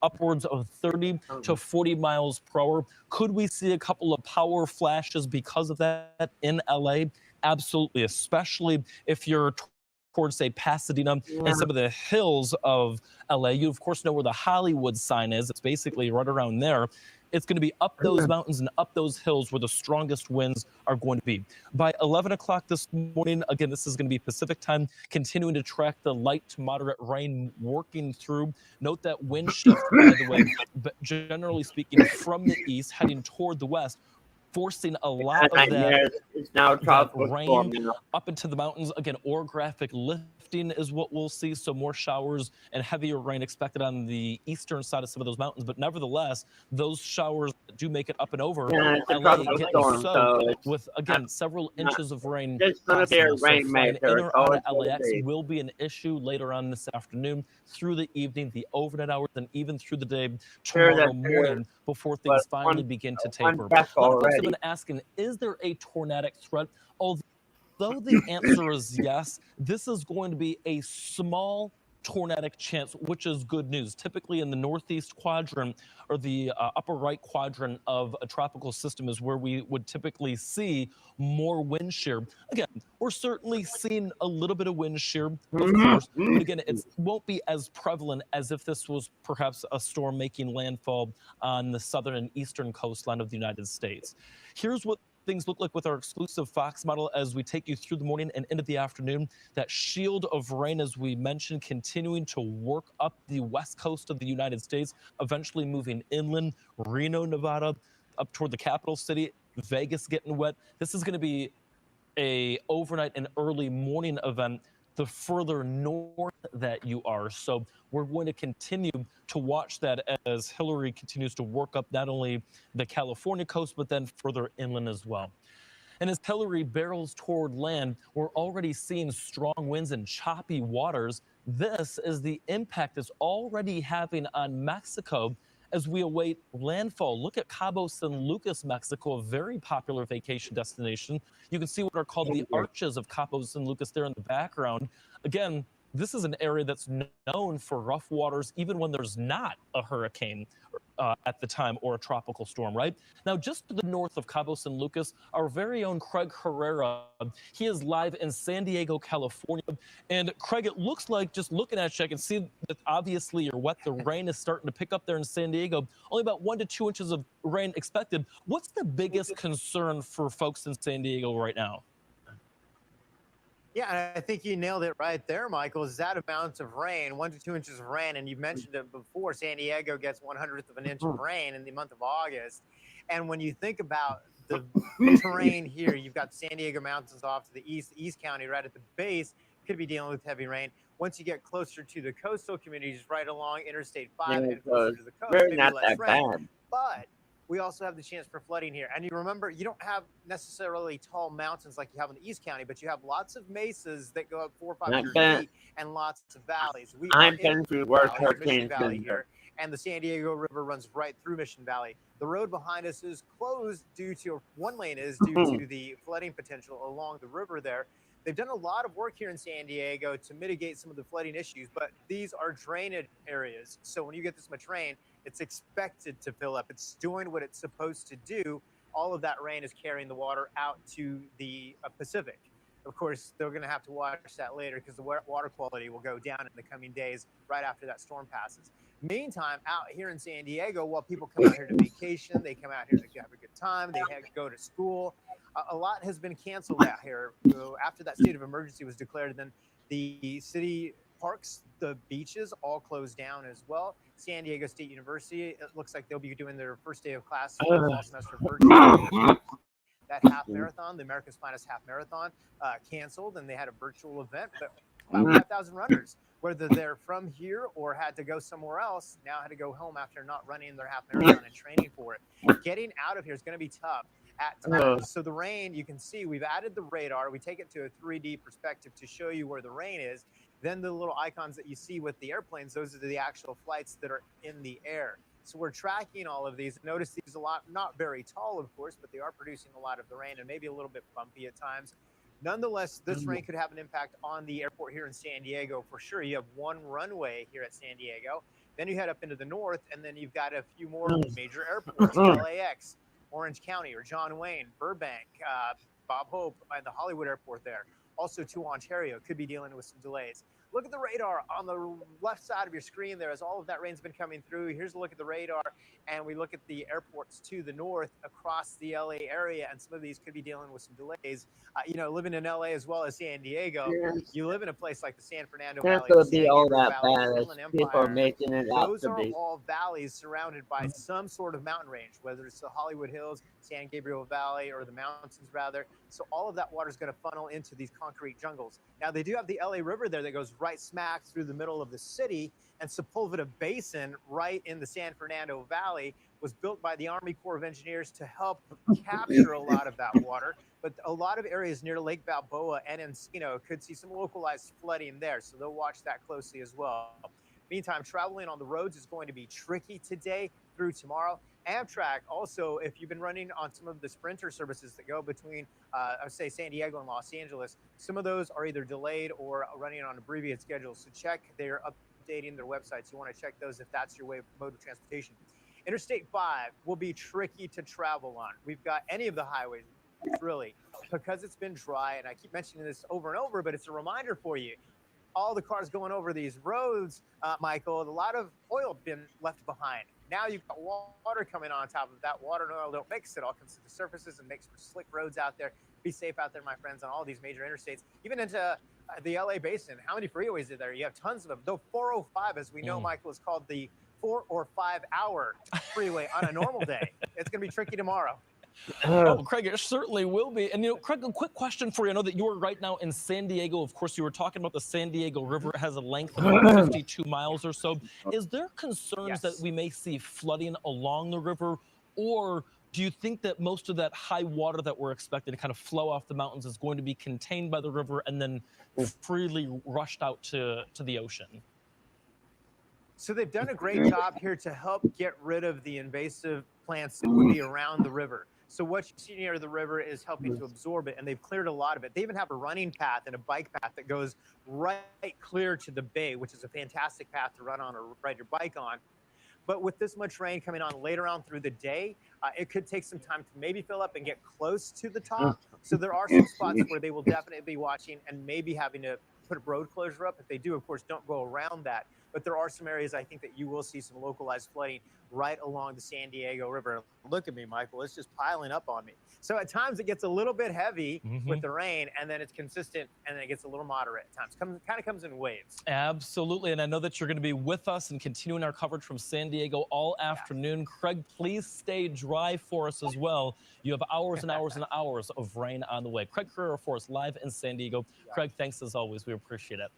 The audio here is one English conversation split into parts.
upwards of 30 to 40 miles per hour. Could we see a couple of power flashes because of that in LA? Absolutely, especially if you're towards, say, Pasadena and some of the hills of LA. You, of course, know where the Hollywood sign is. It's basically right around there. It's going to be up those mountains and up those hills where the strongest winds are going to be. By 11 o'clock this morning, again, this is going to be Pacific time, continuing to track the light to moderate rain working through. Note that wind shift, by the way, but generally speaking, from the east heading toward the west, forcing a lot of that rain up into the mountains. Again, orographic lifting is what we'll see. So more showers and heavier rain expected on the eastern side of some of those mountains. But nevertheless, those showers do make it up and over LA, getting soaked with, again, several inches of rain possible. So flying in or out of LAX will be an issue later on this afternoon, through the evening, the overnight hours, and even through the day tomorrow morning before things finally begin to taper. A lot of folks have been asking, is there a tornadic threat? Although the answer is yes, this is going to be a small tornadic chance, which is good news. Typically in the northeast quadrant or the upper right quadrant of a tropical system is where we would typically see more wind shear. Again, we're certainly seeing a little bit of wind shear, of course, but again, it won't be as prevalent as if this was perhaps a storm making landfall on the southern and eastern coastline of the United States. Here's what things look like with our exclusive Fox model as we take you through the morning and into the afternoon. That shield of rain, as we mentioned, continuing to work up the west coast of the United States, eventually moving inland, Reno, Nevada, up toward the capital city, Vegas getting wet. This is going to be a overnight and early morning event the further north that you are. So we're going to continue to watch that as Hilary continues to work up not only the California coast, but then further inland as well. And as Hilary barrels toward land, we're already seeing strong winds and choppy waters. This is the impact it's already having on Mexico as we await landfall. Look at Cabo San Lucas, Mexico, a very popular vacation destination. You can see what are called the arches of Cabo San Lucas there in the background. Again, this is an area that's known for rough waters, even when there's not a hurricane at the time or a tropical storm, right? Now, just to the north of Cabo San Lucas, our very own Craig Herrera, he is live in San Diego, California. And Craig, it looks like, just looking at you, I can see that obviously you're wet. The rain is starting to pick up there in San Diego. Only about 1 to 2 inches of rain expected. What's the biggest concern for folks in San Diego right now? Yeah, I think you nailed it right there, Michael, is that amount of rain, 1 to 2 inches of rain. And you mentioned it before, San Diego gets 1/100th of an inch of rain in the month of August. And when you think about the terrain here, you've got San Diego mountains off to the East County right at the base, could be dealing with heavy rain. Once you get closer to the coastal communities, right along Interstate 5 and closer to the coast, maybe less rain. But we also have the chance for flooding here. And you remember, you don't have necessarily tall mountains like you have in the East County, but you have lots of mesas that go up 400 or 500 feet and lots of valleys. We are in Mission Valley here, and the San Diego River runs right through Mission Valley. The road behind us is closed due to, one lane is due to the flooding potential along the river there. They've done a lot of work here in San Diego to mitigate some of the flooding issues, but these are drainage areas. So when you get this much rain, it's expected to fill up. It's doing what it's supposed to do. All of that rain is carrying the water out to the Pacific. Of course, they're going to have to watch that later because the water quality will go down in the coming days right after that storm passes. Meantime, out here in San Diego, while people come out here to vacation, they come out here to have a good time, they go to school, a lot has been canceled out here. After that state of emergency was declared, then the city parks, the beaches all closed down as well. San Diego State University, it looks like they'll be doing their first day of class for the fall semester virtually. That half marathon, the America's Finest Half Marathon, canceled, and they had a virtual event. But about 5,000 runners, whether they're from here or had to go somewhere else, now had to go home after not running their half marathon and training for it. Getting out of here is going to be tough at times. So the rain, you can see we've added the radar. We take it to a 3D perspective to show you where the rain is. Then the little icons that you see with the airplanes, those are the actual flights that are in the air. So we're tracking all of these. Notice these a lot, not very tall, of course, but they are producing a lot of the rain and maybe a little bit bumpy at times. Nonetheless, this rain could have an impact on the airport here in San Diego for sure. You have one runway here at San Diego. Then you head up into the north, and then you've got a few more major airports: LAX, Orange County, or John Wayne, Burbank, Bob Hope, and the Hollywood airport there. Also to Ontario, could be dealing with some delays. Look at the radar on the left side of your screen there as all of that rain's been coming through. Here's a look at the radar, and we look at the airports to the north across the LA area, and some of these could be dealing with some delays. Living in LA as well as San Diego, you live in a place like the San Fernando Not Valley, gonna San be all Gabriel that Valley, bad as Inland people are Empire. making it out Those to are be. all valleys surrounded by some sort of mountain range, whether it's the Hollywood Hills, San Gabriel Valley, or the mountains rather. So all of that water is going to funnel into these concrete jungles. Now they do have the LA River there that goes right smack through the middle of the city, and Sepulveda Basin right in the San Fernando Valley was built by the Army Corps of Engineers to help capture a lot of that water. But a lot of areas near Lake Balboa and Encino could see some localized flooding there, so they'll watch that closely as well. Meantime, traveling on the roads is going to be tricky today through tomorrow. Amtrak also, if you've been running on some of the Sprinter services that go between, say, San Diego and Los Angeles, some of those are either delayed or running on abbreviated schedules. So check, they're updating their websites. You want to check those if that's your mode of transportation. Interstate 5 will be tricky to travel on. We've got any of the highways, really, because it's been dry, and I keep mentioning this over and over, but it's a reminder for you. All the cars going over these roads, Michael, a lot of oil been left behind. Now you've got water coming on top of that. Water and oil don't mix. It all comes to the surfaces and makes for slick roads out there. Be safe out there, my friends, on all these major interstates, even into the LA basin. How many freeways are there? You have tons of them. Though 405, as we know, Michael, is called the 4 or 5 hour freeway on a normal day. It's going to be tricky tomorrow. Oh, Craig, it certainly will be. And, Craig, a quick question for you. I know that you are right now in San Diego. Of course, you were talking about the San Diego River. It has a length of about 52 miles or so. Is there concerns that we may see flooding along the river, or do you think that most of that high water that we're expecting to kind of flow off the mountains is going to be contained by the river and then freely rushed out to the ocean? So they've done a great job here to help get rid of the invasive plants that would be around the river. So what you see near the river is helping to absorb it, and they've cleared a lot of it. They even have a running path and a bike path that goes right clear to the bay, which is a fantastic path to run on or ride your bike on. But with this much rain coming on later on through the day, it could take some time to maybe fill up and get close to the top. So there are some spots where they will definitely be watching and maybe having to put a road closure up. If they do, of course, don't go around that. But there are some areas I think that you will see some localized flooding right along the San Diego River. Look at me, Michael. It's just piling up on me. So at times it gets a little bit heavy with the rain, and then it's consistent, and then it gets a little moderate at times. Kind of comes in waves. Absolutely. And I know that you're going to be with us and continuing our coverage from San Diego all afternoon. Craig, please stay dry for us as well. You have hours and hours and hours of rain on the way. Craig Carrera for us live in San Diego. Craig, thanks as always. We appreciate it.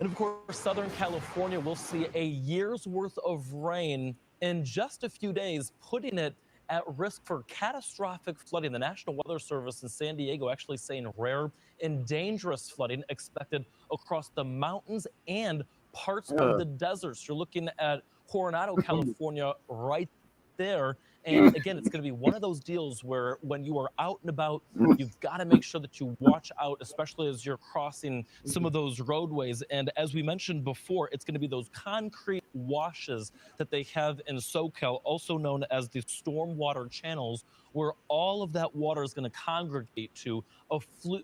And of course, Southern California will see a year's worth of rain in just a few days, putting it at risk for catastrophic flooding. The National Weather Service in San Diego actually saying rare and dangerous flooding expected across the mountains and parts of the deserts. You're looking at Coronado, California right there. And again, it's going to be one of those deals where when you are out and about, you've got to make sure that you watch out, especially as you're crossing some of those roadways. And as we mentioned before, it's going to be those concrete washes that they have in SoCal, also known as the stormwater channels, where all of that water is going to congregate to. A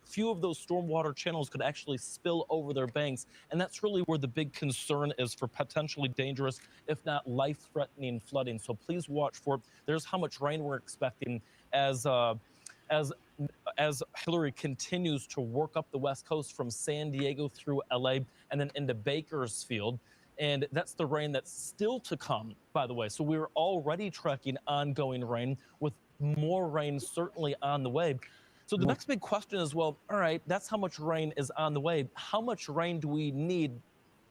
few of those stormwater channels could actually spill over their banks. And that's really where the big concern is for potentially dangerous, if not life-threatening flooding. So please watch for it. There's how much rain we're expecting as Hilary continues to work up the West Coast from San Diego through LA and then into Bakersfield. And that's the rain that's still to come, by the way. So we're already tracking ongoing rain with more rain certainly on the way. So the next big question is, well, all right, that's how much rain is on the way. How much rain do we need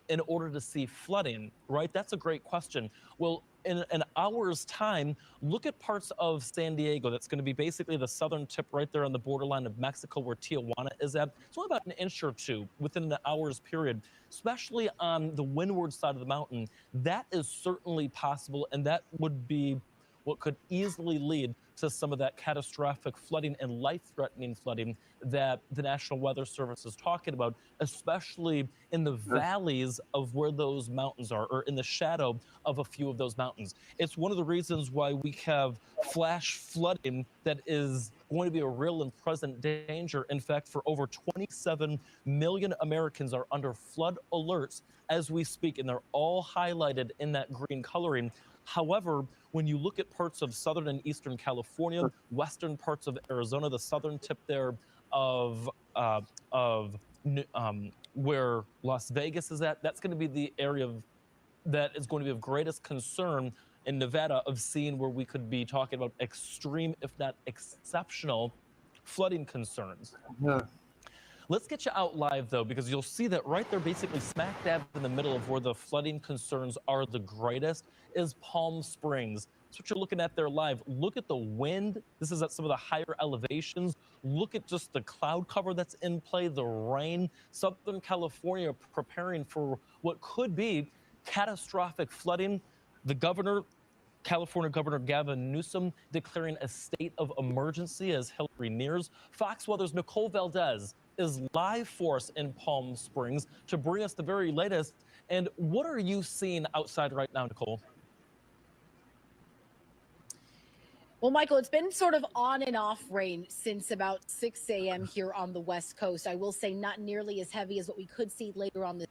in order to see flooding, right? That's a great question. Well, in an hour's time, look at parts of San Diego. That's going to be basically the southern tip right there on the borderline of Mexico where Tijuana is at. It's only about an inch or two within an hour's period, especially on the windward side of the mountain. That is certainly possible, and that would be what could easily lead to some of that catastrophic flooding and life-threatening flooding that the National Weather Service is talking about, especially in the valleys of where those mountains are, or in the shadow of a few of those mountains. It's one of the reasons why we have flash flooding that is going to be a real and present danger. In fact, for over 27 million Americans are under flood alerts as we speak, and they're all highlighted in that green coloring. However, when you look at parts of southern and eastern California, western parts of Arizona, the southern tip there of uh, of where Las Vegas is at, that's going to be the area that is going to be of greatest concern in Nevada, of seeing where we could be talking about extreme, if not exceptional, flooding concerns. Yeah. Let's get you out live, though, because you'll see that right there, basically smack dab in the middle of where the flooding concerns are the greatest, is Palm Springs. That's what you're looking at there live. Look at the wind. This is at some of the higher elevations. Look at just the cloud cover that's in play, the rain. Southern California preparing for what could be catastrophic flooding. The California Governor Gavin Newsom declaring a state of emergency as Hilary nears. Fox Weather's Nicole Valdez is live for us in Palm Springs to bring us the very latest. And what are you seeing outside right now, Nicole? Well, Michael, it's been sort of on and off rain since about 6 a.m. here on the West Coast. I will say not nearly as heavy as what we could see later on this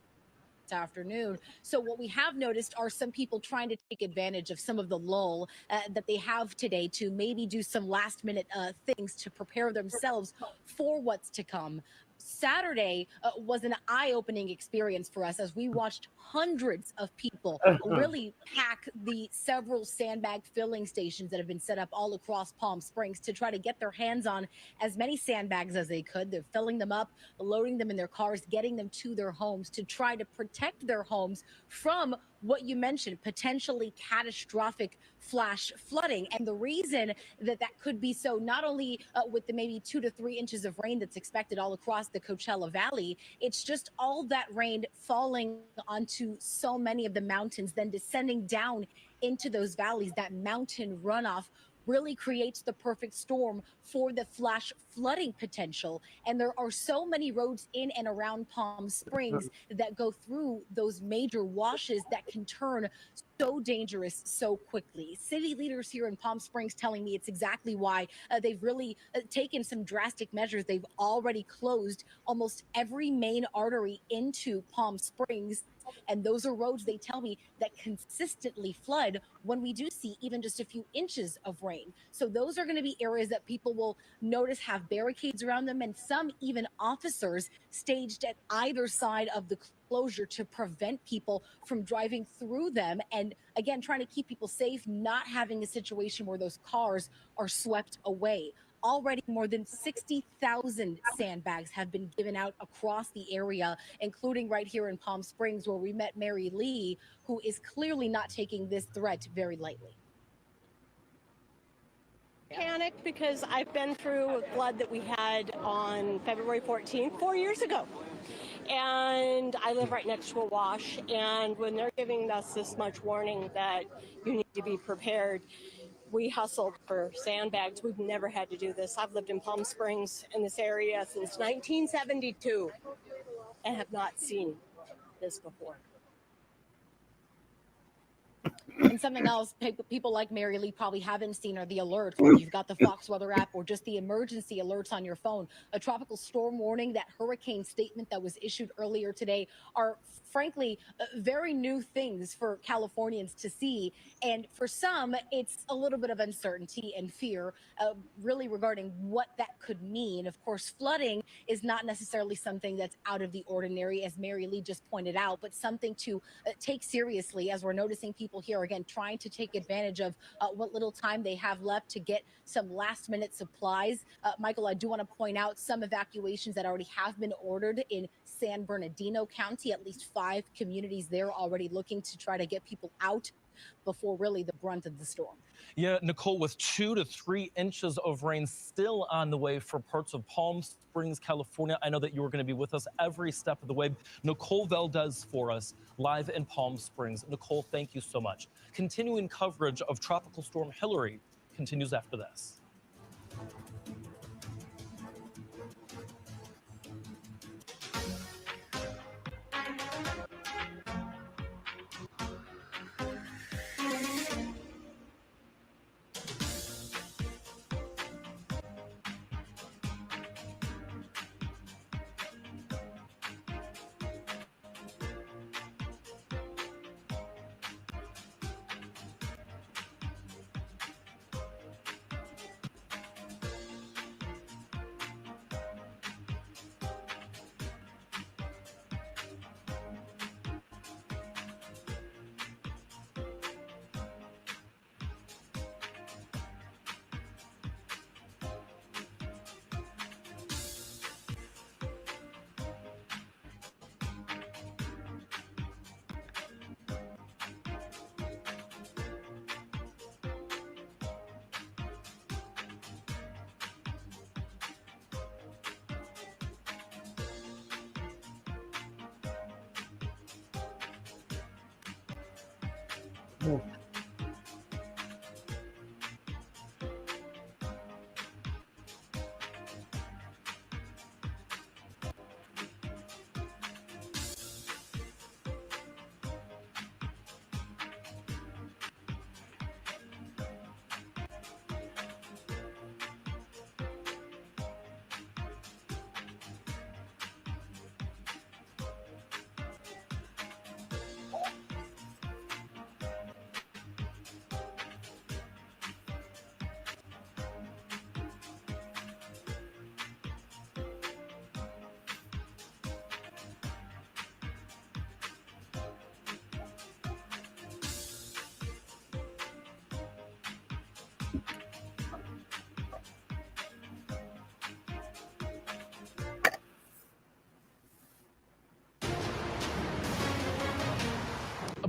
afternoon. So what we have noticed are some people trying to take advantage of some of the lull that they have today to maybe do some last minute things to prepare themselves for what's to come. Saturday was an eye-opening experience for us as we watched hundreds of people really pack the several sandbag filling stations that have been set up all across Palm Springs to try to get their hands on as many sandbags as they could. They're filling them up, loading them in their cars, getting them to their homes to try to protect their homes from what you mentioned, potentially catastrophic flash flooding. And the reason that that could be so, not only with the maybe 2 to 3 inches of rain that's expected all across the Coachella Valley, it's just all that rain falling onto so many of the mountains, then descending down into those valleys. That mountain runoff really creates the perfect storm for the flash flooding potential. And there are so many roads in and around Palm Springs that go through those major washes that can turn so dangerous so quickly. City leaders here in Palm Springs telling me it's exactly why they've really taken some drastic measures. They've already closed almost every main artery into Palm Springs. And those are roads, they tell me, that consistently flood when we do see even just a few inches of rain. So those are going to be areas that people will notice have barricades around them, and some even officers staged at either side of the closure to prevent people from driving through them. And again, trying to keep people safe, not having a situation where those cars are swept away. Already more than 60,000 sandbags have been given out across the area, including right here in Palm Springs, where we met Mary Lee, who is clearly not taking this threat very lightly. Panicked because I've been through a flood that we had on February 14th, 4 years ago. And I live right next to a wash. And when they're giving us this much warning that you need to be prepared, we hustled for sandbags. We've never had to do this. I've lived in Palm Springs in this area since 1972 and have not seen this before. And something else people like Mary Lee probably haven't seen are the alerts, whether you've got the Fox Weather app or just the emergency alerts on your phone. A tropical storm warning, that hurricane statement that was issued earlier today, are frankly very new things for Californians to see. And for some, it's a little bit of uncertainty and fear really regarding what that could mean. Of course, flooding is not necessarily something that's out of the ordinary, as Mary Lee just pointed out, but something to take seriously, as we're noticing people here again trying to take advantage of what little time they have left to get some last minute supplies. Michael, I do want to point out some evacuations that already have been ordered in San Bernardino County. At least 5 communities there already looking to try to get people out before really the brunt of the storm. Yeah, Nicole, with 2 to 3 inches of rain still on the way for parts of Palm Springs, California. I know that you were going to be with us every step of the way. Nicole Valdez for us live in Palm Springs. Nicole, thank you so much. Continuing coverage of Tropical Storm Hilary continues after this.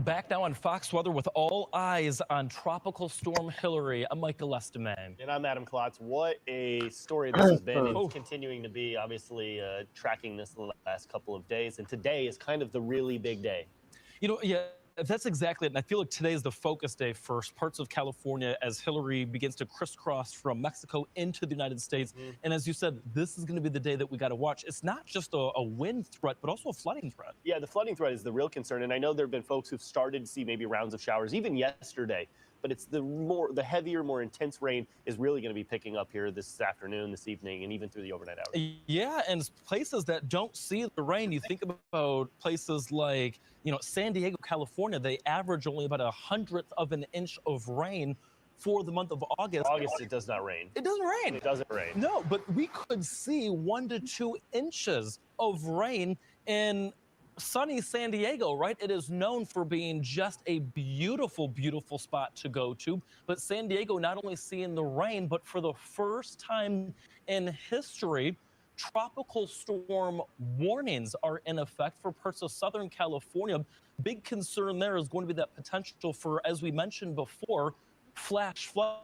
Back now on Fox Weather with all eyes on Tropical Storm Hilary. I'm Michael Estime. And I'm Adam Klotz. What a story this has been. It's continuing to be, obviously, tracking this the last couple of days. And today is kind of the really big day. You know, yeah, that's exactly it. And I feel like today is the focus day for parts of California as Hilary begins to crisscross from Mexico into the United States. And as you said, this is going to be the day that we got to watch. It's not just a wind threat, but also a flooding threat. Yeah, the flooding threat is the real concern. And I know there have been folks who've started to see maybe rounds of showers, even yesterday. But it's the heavier, more intense rain is really going to be picking up here this afternoon, this evening, and even through the overnight hours. Yeah, and places that don't see the rain, you think about places like, you know, San Diego, California, they average only about 1/100 of an inch of rain for the month of August. August, it does not rain. It doesn't rain. It doesn't rain. No, but we could see 1 to 2 inches of rain in sunny San Diego, right? It is known for being just a beautiful, beautiful spot to go to. But San Diego not only seeing the rain, but for the first time in history, tropical storm warnings are in effect for parts of Southern California. Big concern there is going to be that potential for, as we mentioned before, flash flooding.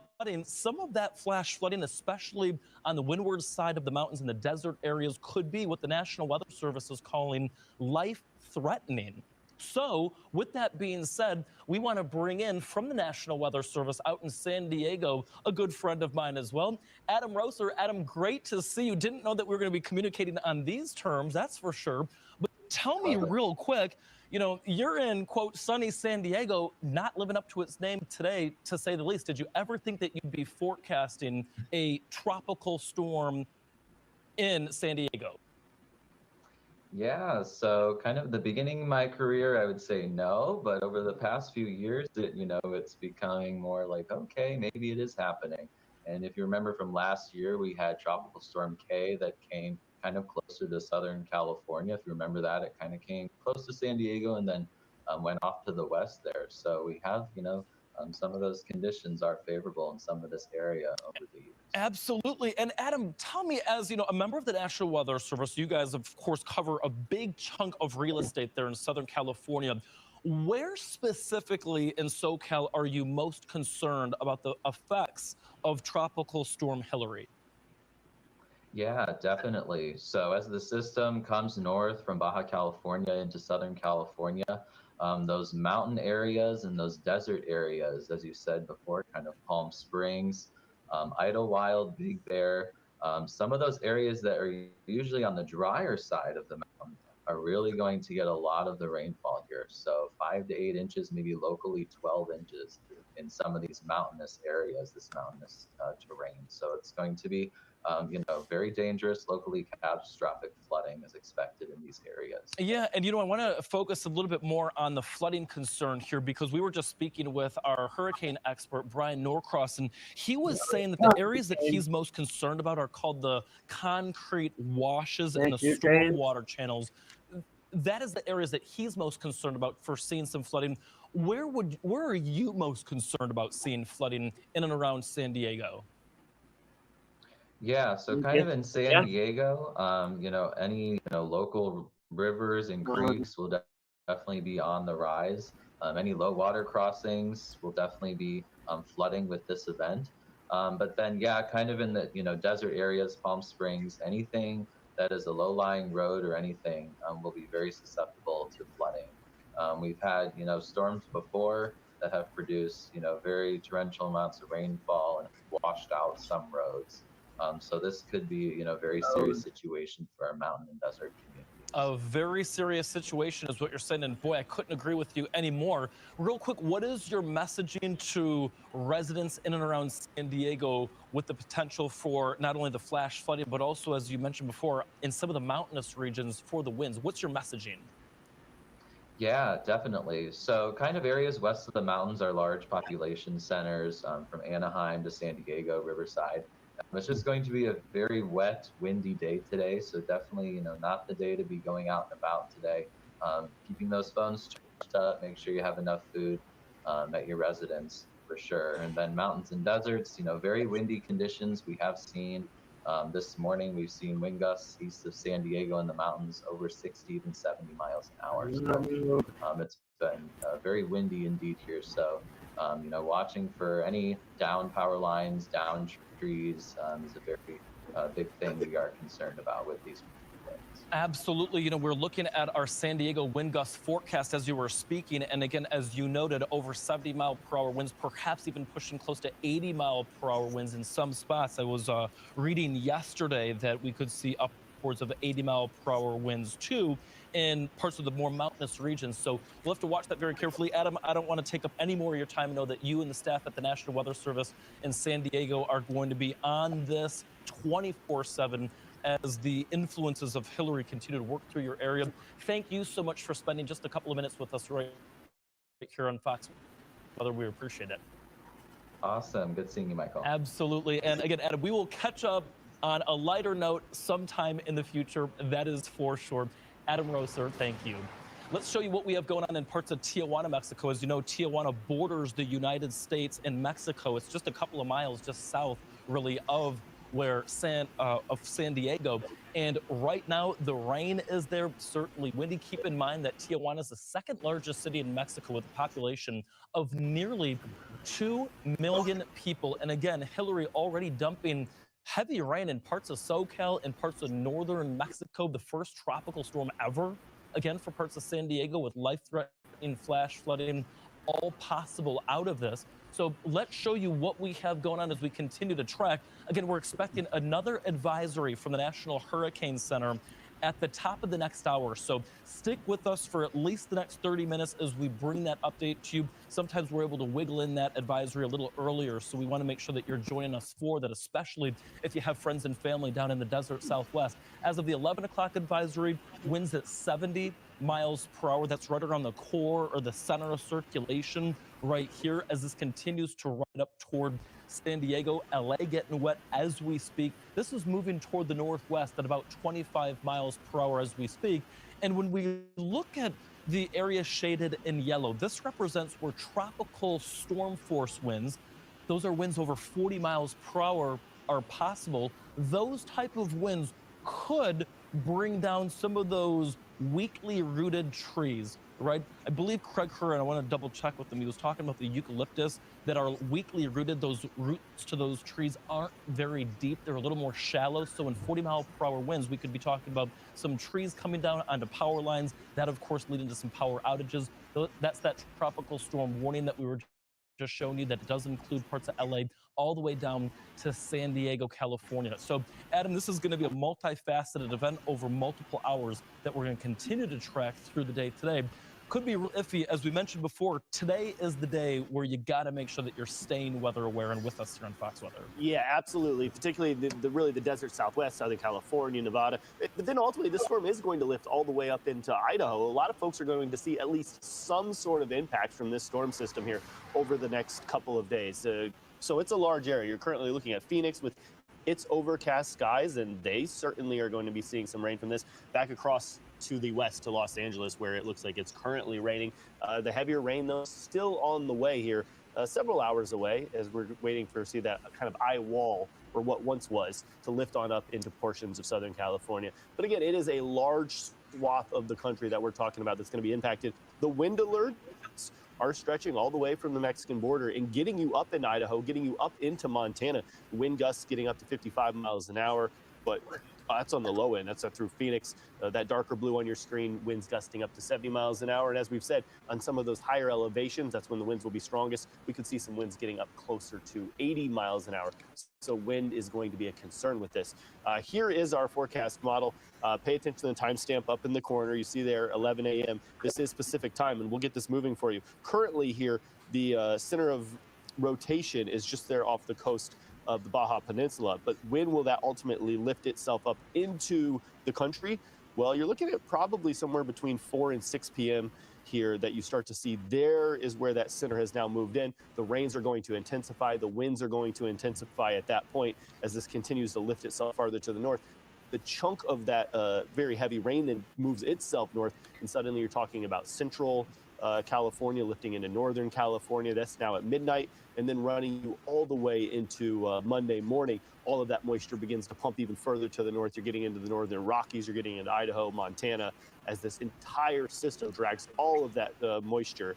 Some of that flash flooding, especially on the windward side of the mountains and the desert areas, could be what the National Weather Service is calling life-threatening. So with that being said, we want to bring in from the National Weather Service out in San Diego, a good friend of mine as well, Adam Roser. Adam, great to see you. Didn't know that we were going to be communicating on these terms, that's for sure. But tell me real quick, you know, you're in, quote, sunny San Diego, not living up to its name today, to say the least. Did you ever think that you'd be forecasting a tropical storm in San Diego? Yeah, so kind of the beginning of my career, I would say no, but over the past few years, it's becoming more like, okay, maybe it is happening. And if you remember from last year, we had Tropical Storm K that came kind of closer to Southern California. If you remember that, it kind of came close to San Diego and then went off to the west there. So we have, some of those conditions are favorable in some of this area over the years. Absolutely. And Adam, tell me, as you know, a member of the National Weather Service, you guys, of course, cover a big chunk of real estate there in Southern California. Where specifically in SoCal are you most concerned about the effects of Tropical Storm Hilary? Yeah, definitely. So as the system comes north from Baja California into Southern California, those mountain areas and those desert areas, as you said before, kind of Palm Springs, Idlewild, Big Bear, some of those areas that are usually on the drier side of the mountain are really going to get a lot of the rainfall here. So 5 to 8 inches, maybe locally 12 inches in some of these mountainous areas, this mountainous terrain. So it's going to be very dangerous, locally catastrophic flooding is expected in these areas. Yeah, and I want to focus a little bit more on the flooding concern here, because we were just speaking with our hurricane expert, Brian Norcross, and he was saying that the areas that he's most concerned about are called the concrete washes and the stormwater channels. That is the areas that he's most concerned about for seeing some flooding. Where are you most concerned about seeing flooding in and around San Diego? Yeah, so kind of in San Diego, any local rivers and creeks will definitely be on the rise. Any low water crossings will definitely be flooding with this event. But then, yeah, kind of in the desert areas, Palm Springs, anything that is a low-lying road or anything will be very susceptible to flooding. We've had storms before that have produced, very torrential amounts of rainfall and washed out some roads. So this could be, a very serious situation for our mountain and desert communities. A very serious situation is what you're saying, and boy, I couldn't agree with you anymore. Real quick, what is your messaging to residents in and around San Diego with the potential for not only the flash flooding, but also, as you mentioned before, in some of the mountainous regions for the winds? What's your messaging? Yeah, definitely. So, kind of areas west of the mountains are large population centers, from Anaheim to San Diego, Riverside. It's just going to be a very wet, windy day today. So, definitely, not the day to be going out and about today. Keeping those phones charged up, make sure you have enough food at your residence for sure. And then mountains and deserts, very windy conditions we have seen. This morning, we've seen wind gusts east of San Diego in the mountains over 60, even 70 miles an hour. So it's been very windy indeed here. So, watching for any down power lines, down trees is a very big thing we are concerned about with these winds. Absolutely. We're looking at our San Diego wind gust forecast as you were speaking. And again, as you noted, over 70-mile-per-hour winds, perhaps even pushing close to 80-mile-per-hour winds in some spots. I was reading yesterday that we could see upwards of 80-mile-per-hour winds too in parts of the more mountainous regions. So we'll have to watch that very carefully. Adam, I don't want to take up any more of your time. I know that you and the staff at the National Weather Service in San Diego are going to be on this 24/7 as the influences of Hilary continue to work through your area. Thank you so much for spending just a couple of minutes with us right here on Fox Weather. We appreciate it. Awesome. Good seeing you, Michael. Absolutely. And again, Adam, we will catch up on a lighter note sometime in the future. That is for sure. Adam Roser, thank you. Let's show you what we have going on in parts of Tijuana, Mexico. As you know, Tijuana borders the United States and Mexico. It's just a couple of miles just south, really, of San Diego. And right now, the rain is there, certainly windy. Keep in mind that Tijuana is the second largest city in Mexico with a population of nearly 2 million people. And again, Hilary already dumping heavy rain in parts of SoCal and parts of northern Mexico, the first tropical storm ever, again, for parts of San Diego with life-threatening flash flooding, all possible out of this. So let's show you what we have going on as we continue to track. Again, we're expecting another advisory from the National Hurricane Center at the top of the next hour. So stick with us for at least the next 30 minutes as we bring that update to you. Sometimes we're able to wiggle in that advisory a little earlier. So we want to make sure that you're joining us for that, especially if you have friends and family down in the desert Southwest. As of the 11 o'clock advisory, winds at 70 miles per hour. That's right around the core or the center of circulation right here as this continues to ride up toward San Diego, LA getting wet as we speak. This is moving toward the northwest at about 25 miles per hour as we speak. And when we look at the area shaded in yellow, this represents where tropical storm force winds, those are winds over 40 miles per hour, are possible. Those type of winds could bring down some of those weakly rooted trees, right? I believe Craig Kerr, and I want to double check with him, he was talking about the eucalyptus that are weakly rooted. Those roots to those trees aren't very deep. They're a little more shallow. So in 40-mile-per-hour winds, we could be talking about some trees coming down onto power lines. That, of course, leading to some power outages. That's that tropical storm warning that we were just showing you, that does include parts of LA all the way down to San Diego, California. So, Adam, this is going to be a multifaceted event over multiple hours that we're going to continue to track through the day today. Could be real iffy. As we mentioned before, today is the day where you got to make sure that you're staying weather aware and with us here on Fox Weather. Yeah, absolutely. Particularly the desert Southwest, Southern California, Nevada. But then ultimately, this storm is going to lift all the way up into Idaho. A lot of folks are going to see at least some sort of impact from this storm system here over the next couple of days. So it's a large area. You're currently looking at Phoenix with its overcast skies, and they certainly are going to be seeing some rain from this. Back across to the west to Los Angeles, where it looks like it's currently raining. The heavier rain, though, still on the way here, several hours away, as we're waiting for see that kind of eye wall, or what once was, to lift on up into portions of Southern California. But again, it is a large swath of the country that we're talking about that's going to be impacted. The wind alerts are stretching all the way from the Mexican border and getting you up in Idaho, getting you up into Montana. Wind gusts getting up to 55 miles an hour. but that's on the low end. That's through Phoenix. That darker blue on your screen, winds gusting up to 70 miles an hour. And as we've said, on some of those higher elevations, that's when the winds will be strongest. We could see some winds getting up closer to 80 miles an hour. So wind is going to be a concern with this. Here is our forecast model. Pay attention to the timestamp up in the corner. You see there, 11 a.m. This is Pacific time, and we'll get this moving for you. Currently here, the center of rotation is just there off the coast of the Baja Peninsula. But when will that ultimately lift itself up into the country? Well, you're looking at probably somewhere between 4 and 6 p.m. here that you start to see. There is where that center has now moved in. The rains are going to intensify. The winds are going to intensify at that point as this continues to lift itself farther to the north. The chunk of that very heavy rain then moves itself north, and suddenly you're talking about central California lifting into northern California. That's now at midnight, and then running you all the way into Monday morning. All of that moisture begins to pump even further to the north. You're getting into the northern Rockies. You're getting into Idaho, Montana, as this entire system drags all of that moisture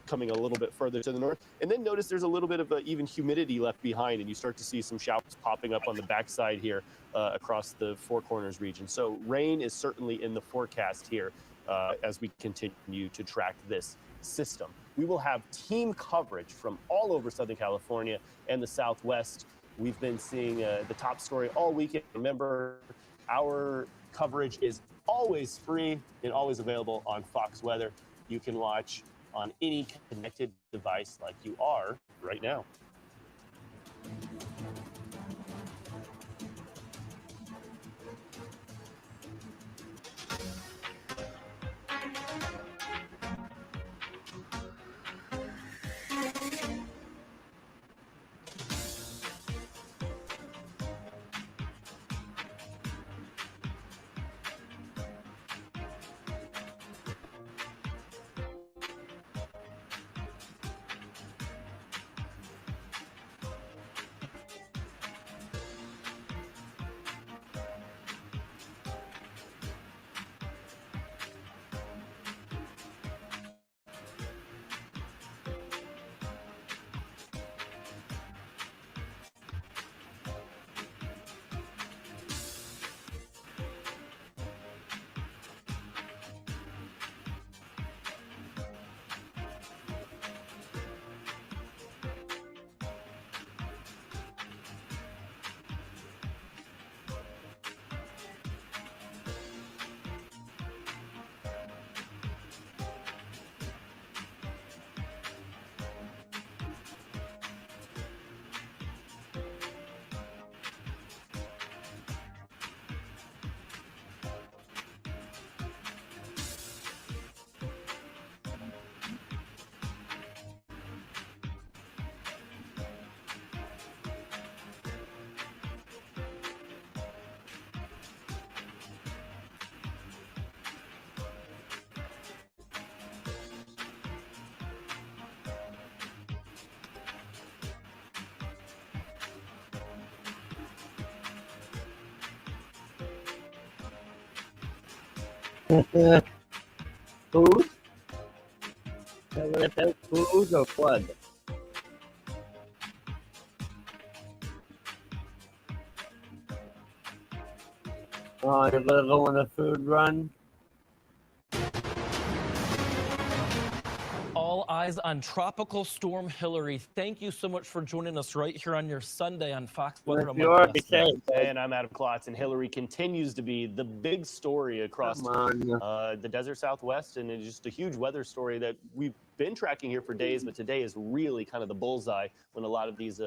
coming a little bit further to the north. And then notice there's a little bit of even humidity left behind, and you start to see some showers popping up on the backside here across the Four Corners region. So rain is certainly in the forecast here as we continue to track this system. We will have team coverage from all over Southern California and the Southwest. We've been seeing the top story all weekend. Remember, our coverage is always free and always available on Fox Weather. You can watch on any connected device like you are right now. Food? Food or flood? Oh, you're gonna go on a food run? All eyes on Tropical Storm Hilary. Thank you so much for joining us right here on your Sunday on Fox Weather. You already said. And I'm Adam Klotz, and Hilary continues to be the big story across the desert Southwest, and it's just a huge weather story that we've been tracking here for days, but today is really kind of the bullseye when a lot of these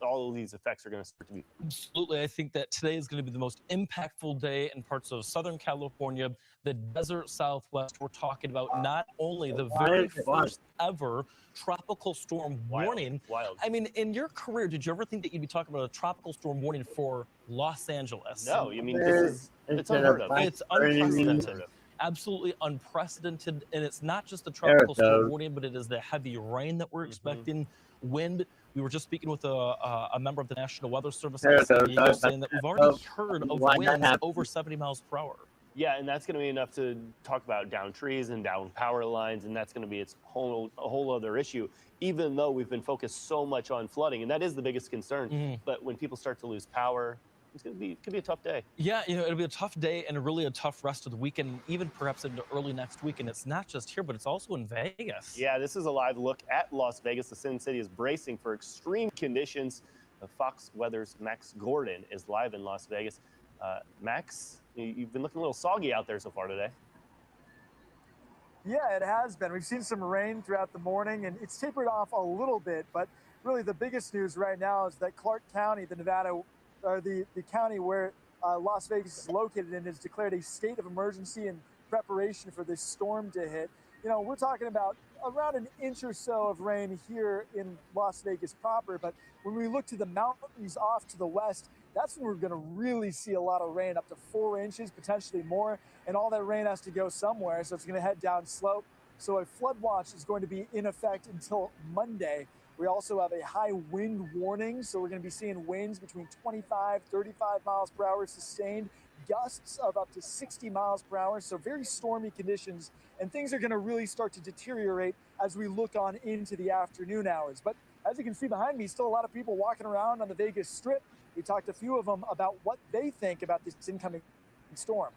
all of these effects are going to start to be. Absolutely. I think that today is going to be the most impactful day in parts of Southern California, the desert Southwest. We're talking about not only the very first ever tropical storm warning. Wild. I mean, in your career, did you ever think that you'd be talking about a tropical storm warning for Los Angeles? No, you mean it's unheard of. It's unprecedented. Absolutely unprecedented. And it's not just the tropical storm warning, but it is the heavy rain that we're expecting, wind. We were just speaking with a member of the National Weather Service saying that we've already heard of winds over 70 miles per hour. Yeah, and that's going to be enough to talk about down trees and down power lines, and that's going to be a whole other issue, even though we've been focused so much on flooding, and that is the biggest concern. But when people start to lose power, could be a tough day. Yeah, it'll be a tough day and really a tough rest of the weekend, even perhaps into early next week. And it's not just here, but it's also in Vegas. Yeah, this is a live look at Las Vegas. The Sin City is bracing for extreme conditions. Fox Weather's Max Gordon is live in Las Vegas. Max, you've been looking a little soggy out there so far today. Yeah, it has been. We've seen some rain throughout the morning, and it's tapered off a little bit. But really, the biggest news right now is that Clark County, the Nevada, or the county where Las Vegas is located in, has declared a state of emergency in preparation for this storm to hit. We're talking about around an inch or so of rain here in Las Vegas proper. But when we look to the mountains off to the west, that's when we're going to really see a lot of rain, up to 4 inches, potentially more. And all that rain has to go somewhere, so it's going to head down slope. So a flood watch is going to be in effect until Monday. We also have a high wind warning, so we're going to be seeing winds between 25, 35 miles per hour sustained, gusts of up to 60 miles per hour, so very stormy conditions. And things are going to really start to deteriorate as we look on into the afternoon hours. But as you can see behind me, still a lot of people walking around on the Vegas Strip. We talked to a few of them about what they think about this incoming storm.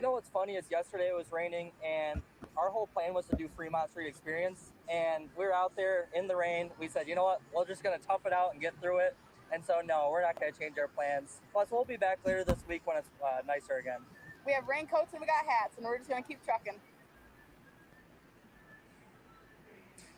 What's funny is yesterday it was raining, and our whole plan was to do Fremont Street Experience, and we were out there in the rain. We said, you know what, we're just going to tough it out and get through it. And so, no, we're not going to change our plans. Plus, we'll be back later this week when it's nicer again. We have raincoats and we got hats, and we're just going to keep trucking.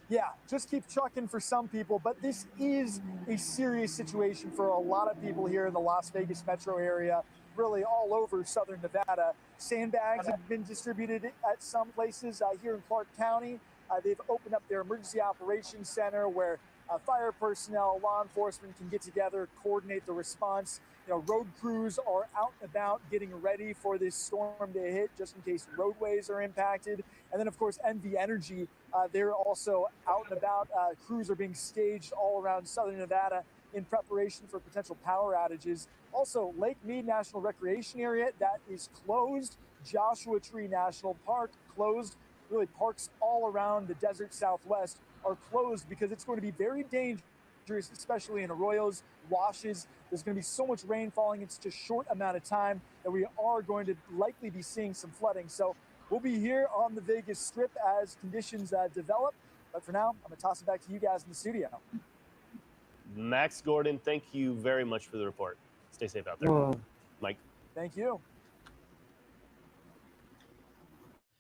Yeah, just keep trucking for some people, but this is a serious situation for a lot of people here in the Las Vegas metro area, really all over southern Nevada. Sandbags have been distributed at some places here in Clark County. They've opened up their emergency operations center where fire personnel, law enforcement can get together, coordinate the response. Road crews are out and about getting ready for this storm to hit, just in case roadways are impacted. And then, of course, NV Energy, they're also out and about. Crews are being staged all around southern Nevada in preparation for potential power outages. Also, Lake Mead National Recreation Area, that is closed. Joshua Tree National Park closed. Really, parks all around the desert Southwest are closed because it's going to be very dangerous, especially in arroyos, washes. There's going to be so much rain falling in such a short amount of time that we are going to likely be seeing some flooding. So we'll be here on the Vegas Strip as conditions develop. But for now, I'm going to toss it back to you guys in the studio. Max Gordon, thank you very much for the report. Stay safe out there. Mike. Thank you.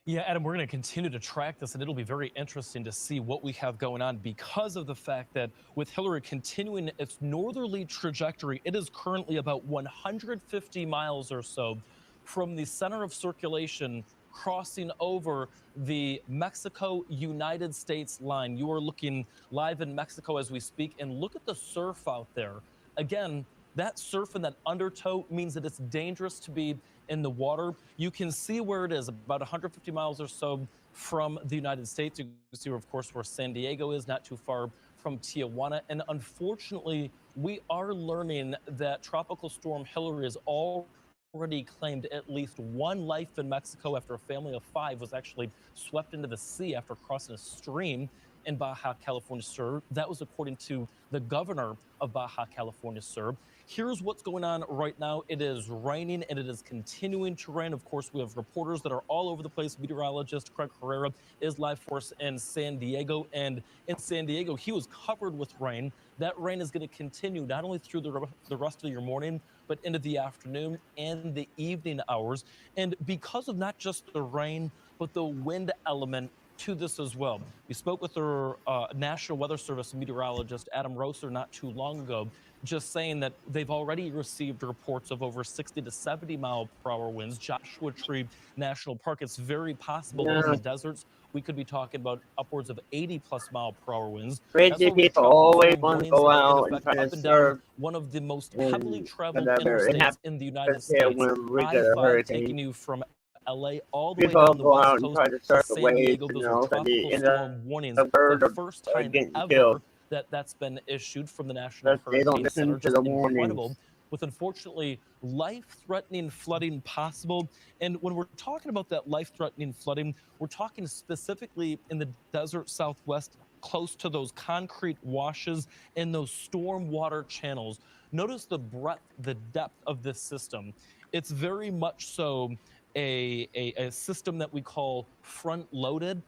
Yeah, Adam, we're going to continue to track this, and it'll be very interesting to see what we have going on because of the fact that with Hilary continuing its northerly trajectory, it is currently about 150 miles or so from the center of circulation crossing over the Mexico-United States line. You are looking live in Mexico as we speak, and look at the surf out there. Again, that surf and that undertow means that it's dangerous to be in the water. You can see where it is, about 150 miles or so from the United States. You can see, of course, where San Diego is, not too far from Tijuana. And unfortunately, we are learning that Tropical Storm Hilary has already claimed at least one life in Mexico after a family of 5 was actually swept into the sea after crossing a stream in Baja California Sur. That was according to the governor of Baja California Sur. Here's what's going on right now. It is raining and it is continuing to rain. Of course, we have reporters that are all over the place. Meteorologist Craig Herrera is live for us in San Diego. And in San Diego, he was covered with rain. That rain is going to continue not only through the rest of your morning, but into the afternoon and the evening hours. And because of not just the rain, but the wind element to this as well. We spoke with our National Weather Service meteorologist, Adam Roser, not too long ago, just saying that they've already received reports of over 60 to 70 mile per hour winds. Joshua Tree National Park, it's very possible that in the deserts, we could be talking about upwards of 80 plus mile per hour winds. Crazy people always want to go out and try to surf. One of the most heavily traveled whatever. interstates in the United States. I-5 taking you from LA all the way People down the go west out and coast try to to surf San away, Diego. you Those know, are but the tropical storm warnings. bird The first time getting ever killed. that's been issued from the National They don't Hurricane listen Center. to Just the incredible. warnings. With unfortunately life-threatening flooding possible. And when we're talking about that life-threatening flooding, we're talking specifically in the desert Southwest close to those concrete washes and those storm water channels. Notice the breadth, the depth of this system. It's very much so a system that we call front loaded,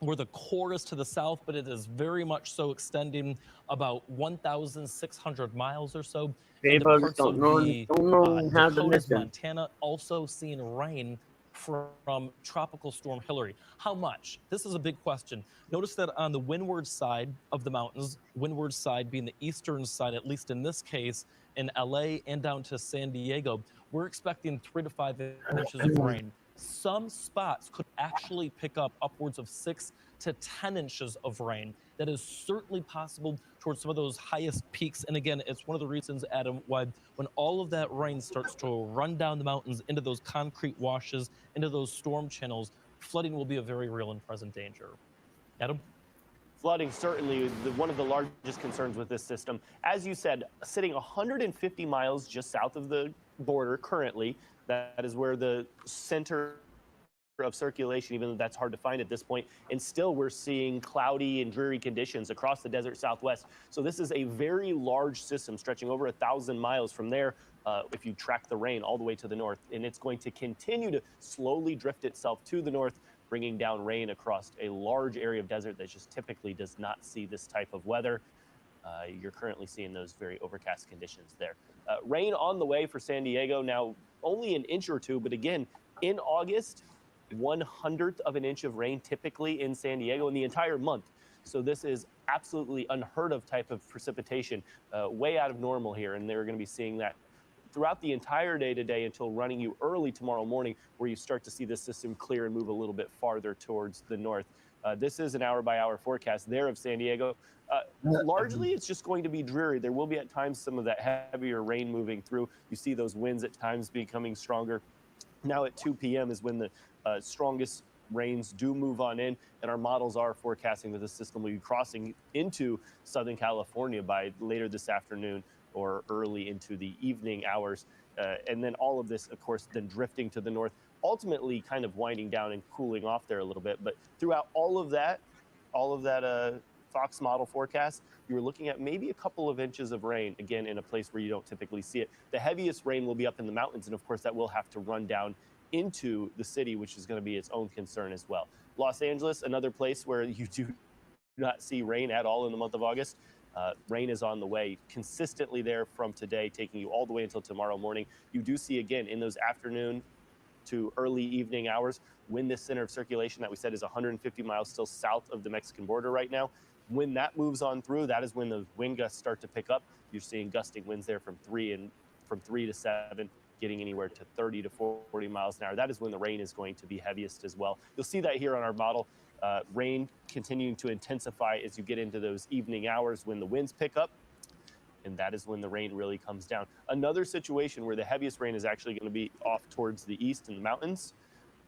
where the core is to the south, but it is very much so extending about 1,600 miles or so into People just parts don't of know, the don't know how to Dakotas, listen. Montana, also seeing rain from Tropical Storm Hilary. How much? This is a big question. Notice that on the windward side of the mountains, windward side being the eastern side, at least in this case, in LA and down to San Diego, we're expecting 3 to 5 inches of rain. Some spots could actually pick up upwards of 6 to 10 inches of rain. That is certainly possible towards some of those highest peaks. And again, it's one of the reasons, Adam, why when all of that rain starts to run down the mountains into those concrete washes, into those storm channels, flooding will be a very real and present danger. Adam? Flooding certainly one of the largest concerns with this system. As you said, sitting 150 miles just south of the border currently, that is where the center of circulation, even though that's hard to find at this point, and still we're seeing cloudy and dreary conditions across the desert Southwest. So this is a very large system stretching over 1,000 miles from there, if you track the rain all the way to the north, and it's going to continue to slowly drift itself to the north, bringing down rain across a large area of desert that just typically does not see this type of weather. You're currently seeing those very overcast conditions there. Rain on the way for San Diego, now only an inch or two, but again, in August, 1/100th of an inch of rain typically in San Diego in the entire month. So this is absolutely unheard of type of precipitation, way out of normal here, and they're going to be seeing that throughout the entire day today until running you early tomorrow morning, where you start to see the system clear and move a little bit farther towards the north. This is an hour-by-hour forecast there of San Diego. Largely, it's just going to be dreary. There will be at times some of that heavier rain moving through. You see those winds at times becoming stronger. Now at 2 p.m. is when the strongest rains do move on in, and our models are forecasting that the system will be crossing into Southern California by later this afternoon or early into the evening hours. And then all of this, of course, then drifting to the north, ultimately kind of winding down and cooling off there a little bit. But throughout all of that Fox model forecast, you're looking at maybe a couple of inches of rain, again, in a place where you don't typically see it. The heaviest rain will be up in the mountains, and of course, that will have to run down into the city, which is going to be its own concern as well. Los Angeles, another place where you do not see rain at all in the month of August. Rain is on the way consistently there from today, taking you all the way until tomorrow morning. You do see, again, in those afternoon to early evening hours, when this center of circulation that we said is 150 miles still south of the Mexican border right now, when that moves on through, that is when the wind gusts start to pick up. You're seeing gusting winds there from 3 to 7, getting anywhere to 30 to 40 miles an hour. That is when the rain is going to be heaviest as well. You'll see that here on our model. Rain continuing to intensify as you get into those evening hours when the winds pick up, and that is when the rain really comes down. Another situation where the heaviest rain is actually going to be off towards the east in the mountains,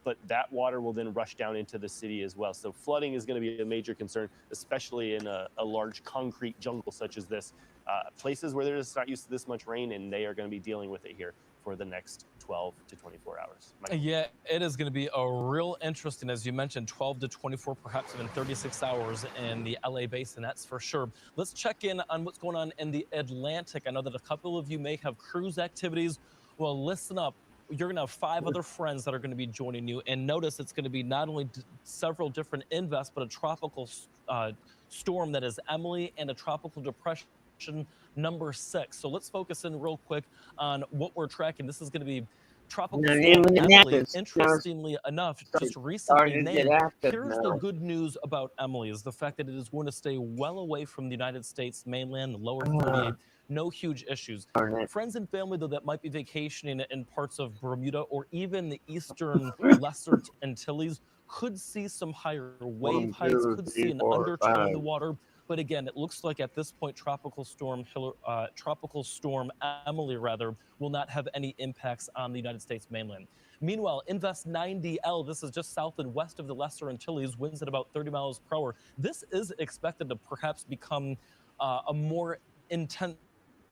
but that water will then rush down into the city as well. So flooding is going to be a major concern, especially in a large concrete jungle such as this. Places where they're just not used to this much rain, and they are going to be dealing with it here for the next 12 to 24 hours. Michael. Yeah, it is going to be a real interesting, as you mentioned, 12 to 24, perhaps even 36 hours in the LA basin, that's for sure. Let's check in on what's going on in the Atlantic. I know that a couple of you may have cruise activities. Well, listen up. You're going to have 5 other friends that are going to be joining you. And notice it's going to be not only several different invests, but a tropical storm that is Emily and a tropical depression number 6. So let's focus in real quick on what we're tracking. This is going to be Tropical Storm Emily. Interestingly enough, just recently named. Here's the good news about Emily is the fact that it is going to stay well away from the United States mainland, the lower 48. No huge issues. Friends and family, though, that might be vacationing in parts of Bermuda or even the eastern Lesser Antilles could see some higher wave heights, could see an undertow in the water. But again, it looks like at this point, Tropical Storm Emily, will not have any impacts on the United States mainland. Meanwhile, Invest 9DL, this is just south and west of the Lesser Antilles, winds at about 30 miles per hour. This is expected to perhaps become a more intense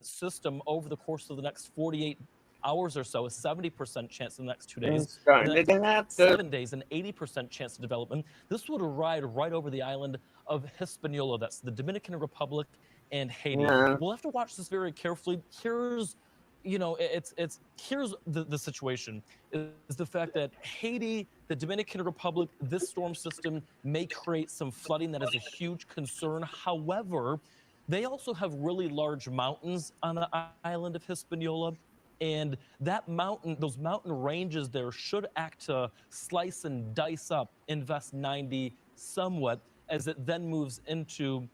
system over the course of the next 48 hours or so, a 70% chance in the next 2 I'm days. starting The to next get after. 7 days, an 80% chance of development. This would ride right over the island of Hispaniola. That's the Dominican Republic and Haiti. Yeah. We'll have to watch this very carefully. Here's, here's the situation is the fact that Haiti, the Dominican Republic, this storm system may create some flooding that is a huge concern. However, they also have really large mountains on the island of Hispaniola. And those mountain ranges there should act to slice and dice up Invest 90 somewhat as it then moves into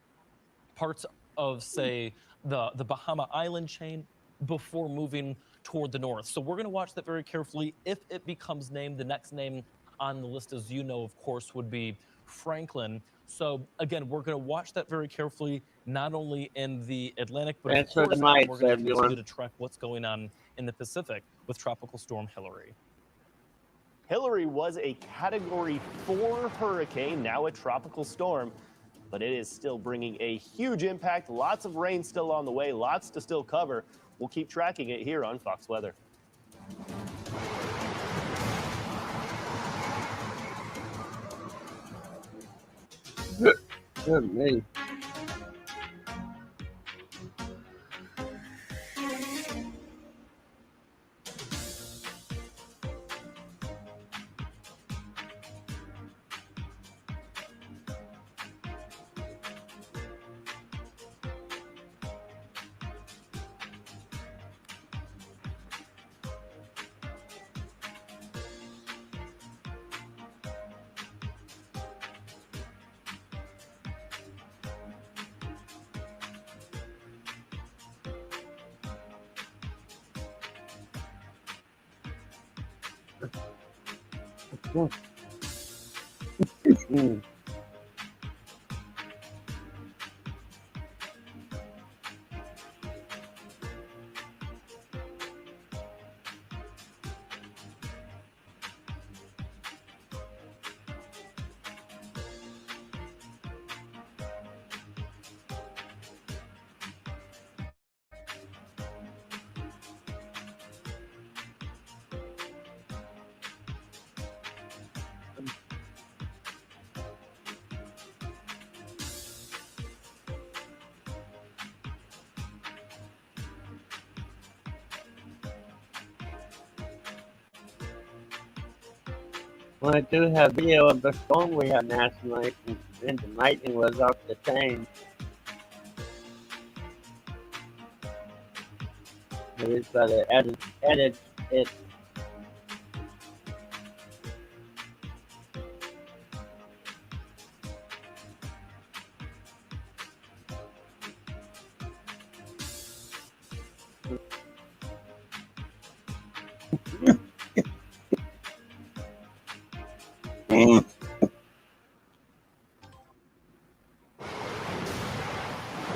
parts of, say, the Bahama Island chain before moving toward the north. So we're going to watch that very carefully. If it becomes named, the next name on the list, as you know, of course, would be Franklin. So again, we're going to watch that very carefully, not only in the Atlantic, but of Thanks for the course, we're mics, going to continue everyone. to track what's going on in the Pacific with Tropical Storm Hilary. Hilary was a Category 4 hurricane, now a tropical storm, but it is still bringing a huge impact. Lots of rain still on the way, lots to still cover. We'll keep tracking it here on Fox Weather. Good me. Well, I do have video of the storm we had last night, and the lightning was off the chain. I just gotta edit it.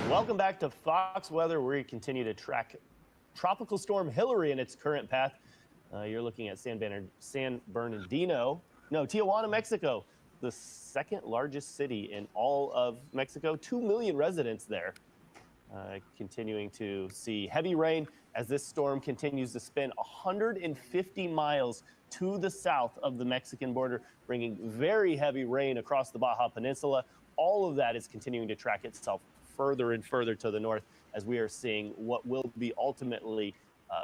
Welcome back to Fox Weather, where we continue to track Tropical Storm Hilary in its current path. You're looking at Tijuana, Mexico, the second largest city in all of Mexico, 2 million residents there. Continuing to see heavy rain as this storm continues to spin 150 miles to the south of the Mexican border, bringing very heavy rain across the Baja Peninsula. All of that is continuing to track itself further and further to the north as we are seeing what will be ultimately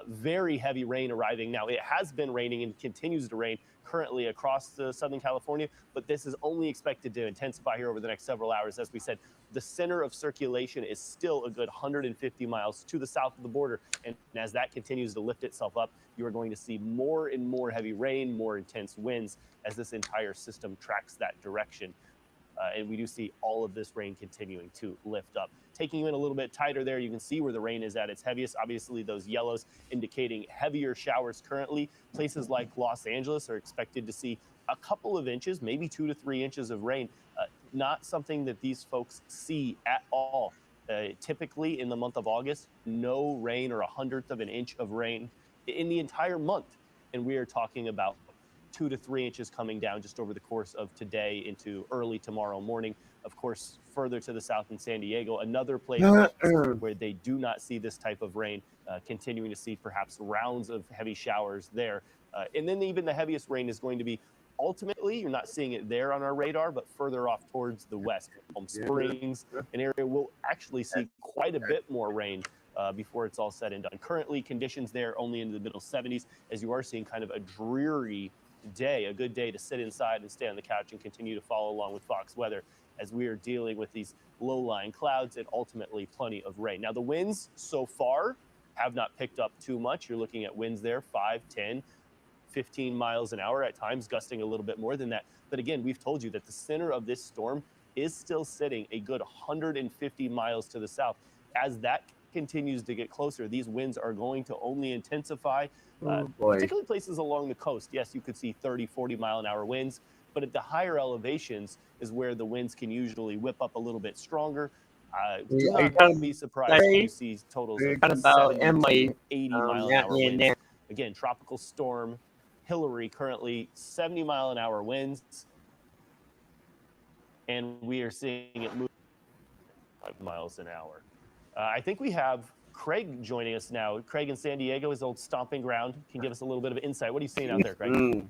very heavy rain arriving. Now, it has been raining and continues to rain currently across Southern California, but this is only expected to intensify here over the next several hours. As we said, the center of circulation is still a good 150 miles to the south of the border. And as that continues to lift itself up, you are going to see more and more heavy rain, more intense winds as this entire system tracks that direction. And we do see all of this rain continuing to lift up. Taking you in a little bit tighter there, you can see where the rain is at its heaviest. Obviously, those yellows indicating heavier showers currently. Places like Los Angeles are expected to see a couple of inches, maybe 2 to 3 inches of rain. Not something that these folks see at all. Typically, in the month of August, no rain or 1/100th of an inch of rain in the entire month. And we are talking about 2 to 3 inches coming down just over the course of today into early tomorrow morning. Of course, further to the south in San Diego, another place where they do not see this type of rain, continuing to see perhaps rounds of heavy showers there. And then even the heaviest rain is going to be ultimately, you're not seeing it there on our radar, but further off towards the west. Palm Springs, an area we'll actually see quite a bit more rain before it's all said and done. Currently, conditions there only in the middle 70s, as you are seeing kind of a dreary day, a good day to sit inside and stay on the couch and continue to follow along with Fox weather as we are dealing with these low-lying clouds and ultimately plenty of rain. Now, the winds so far have not picked up too much. You're looking at winds there, 5, 10, 15 miles an hour, at times gusting a little bit more than that. But again, we've told you that the center of this storm is still sitting a good 150 miles to the south. As that continues to get closer, these winds are going to only intensify, particularly places along the coast. Yes, you could see 30, 40 mile an hour winds, but at the higher elevations is where the winds can usually whip up a little bit stronger. Do not be surprised if you see totals of 70 to 80 mile an hour winds. Again, tropical storm Hilary, currently 70 mile an hour winds, and we are seeing it move 5 miles an hour. I think we have Craig joining us now. Craig in San Diego, his old stomping ground, can give us a little bit of insight. What are you seeing out there, Craig?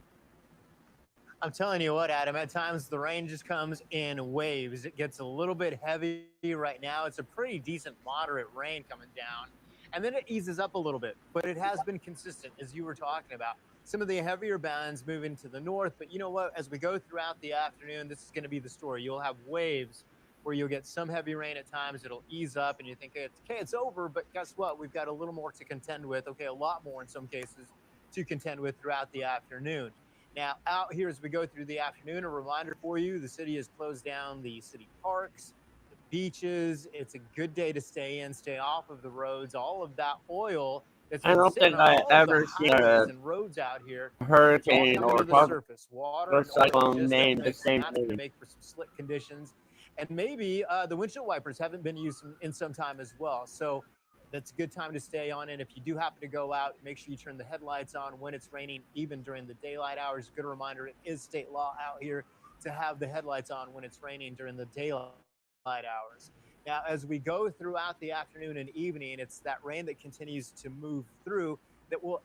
I'm telling you what, Adam, at times the rain just comes in waves. It gets a little bit heavy right now. It's a pretty decent, moderate rain coming down. And then it eases up a little bit, but it has been consistent, as you were talking about. Some of the heavier bands moving to the north, but you know what? As we go throughout the afternoon, this is going to be the story. You'll have waves where you'll get some heavy rain at times. It'll ease up, and you think, okay, it's over, but guess what? We've got a little more to contend with. Okay, a lot more in some cases to contend with throughout the afternoon. Now, out here as we go through the afternoon, a reminder for you, the city has closed down the city parks, the beaches. It's a good day to stay in, stay off of the roads. All of that oil that's I don't think I ever seen a and roads out here, hurricane or the surface. Water and cyclone named the same thing. To make for some slick conditions. And maybe the windshield wipers haven't been used in some time as well. So that's a good time to stay on. And if you do happen to go out, make sure you turn the headlights on when it's raining, even during the daylight hours. Good reminder, it is state law out here to have the headlights on when it's raining during the daylight hours. Now, as we go throughout the afternoon and evening, it's that rain that continues to move through that will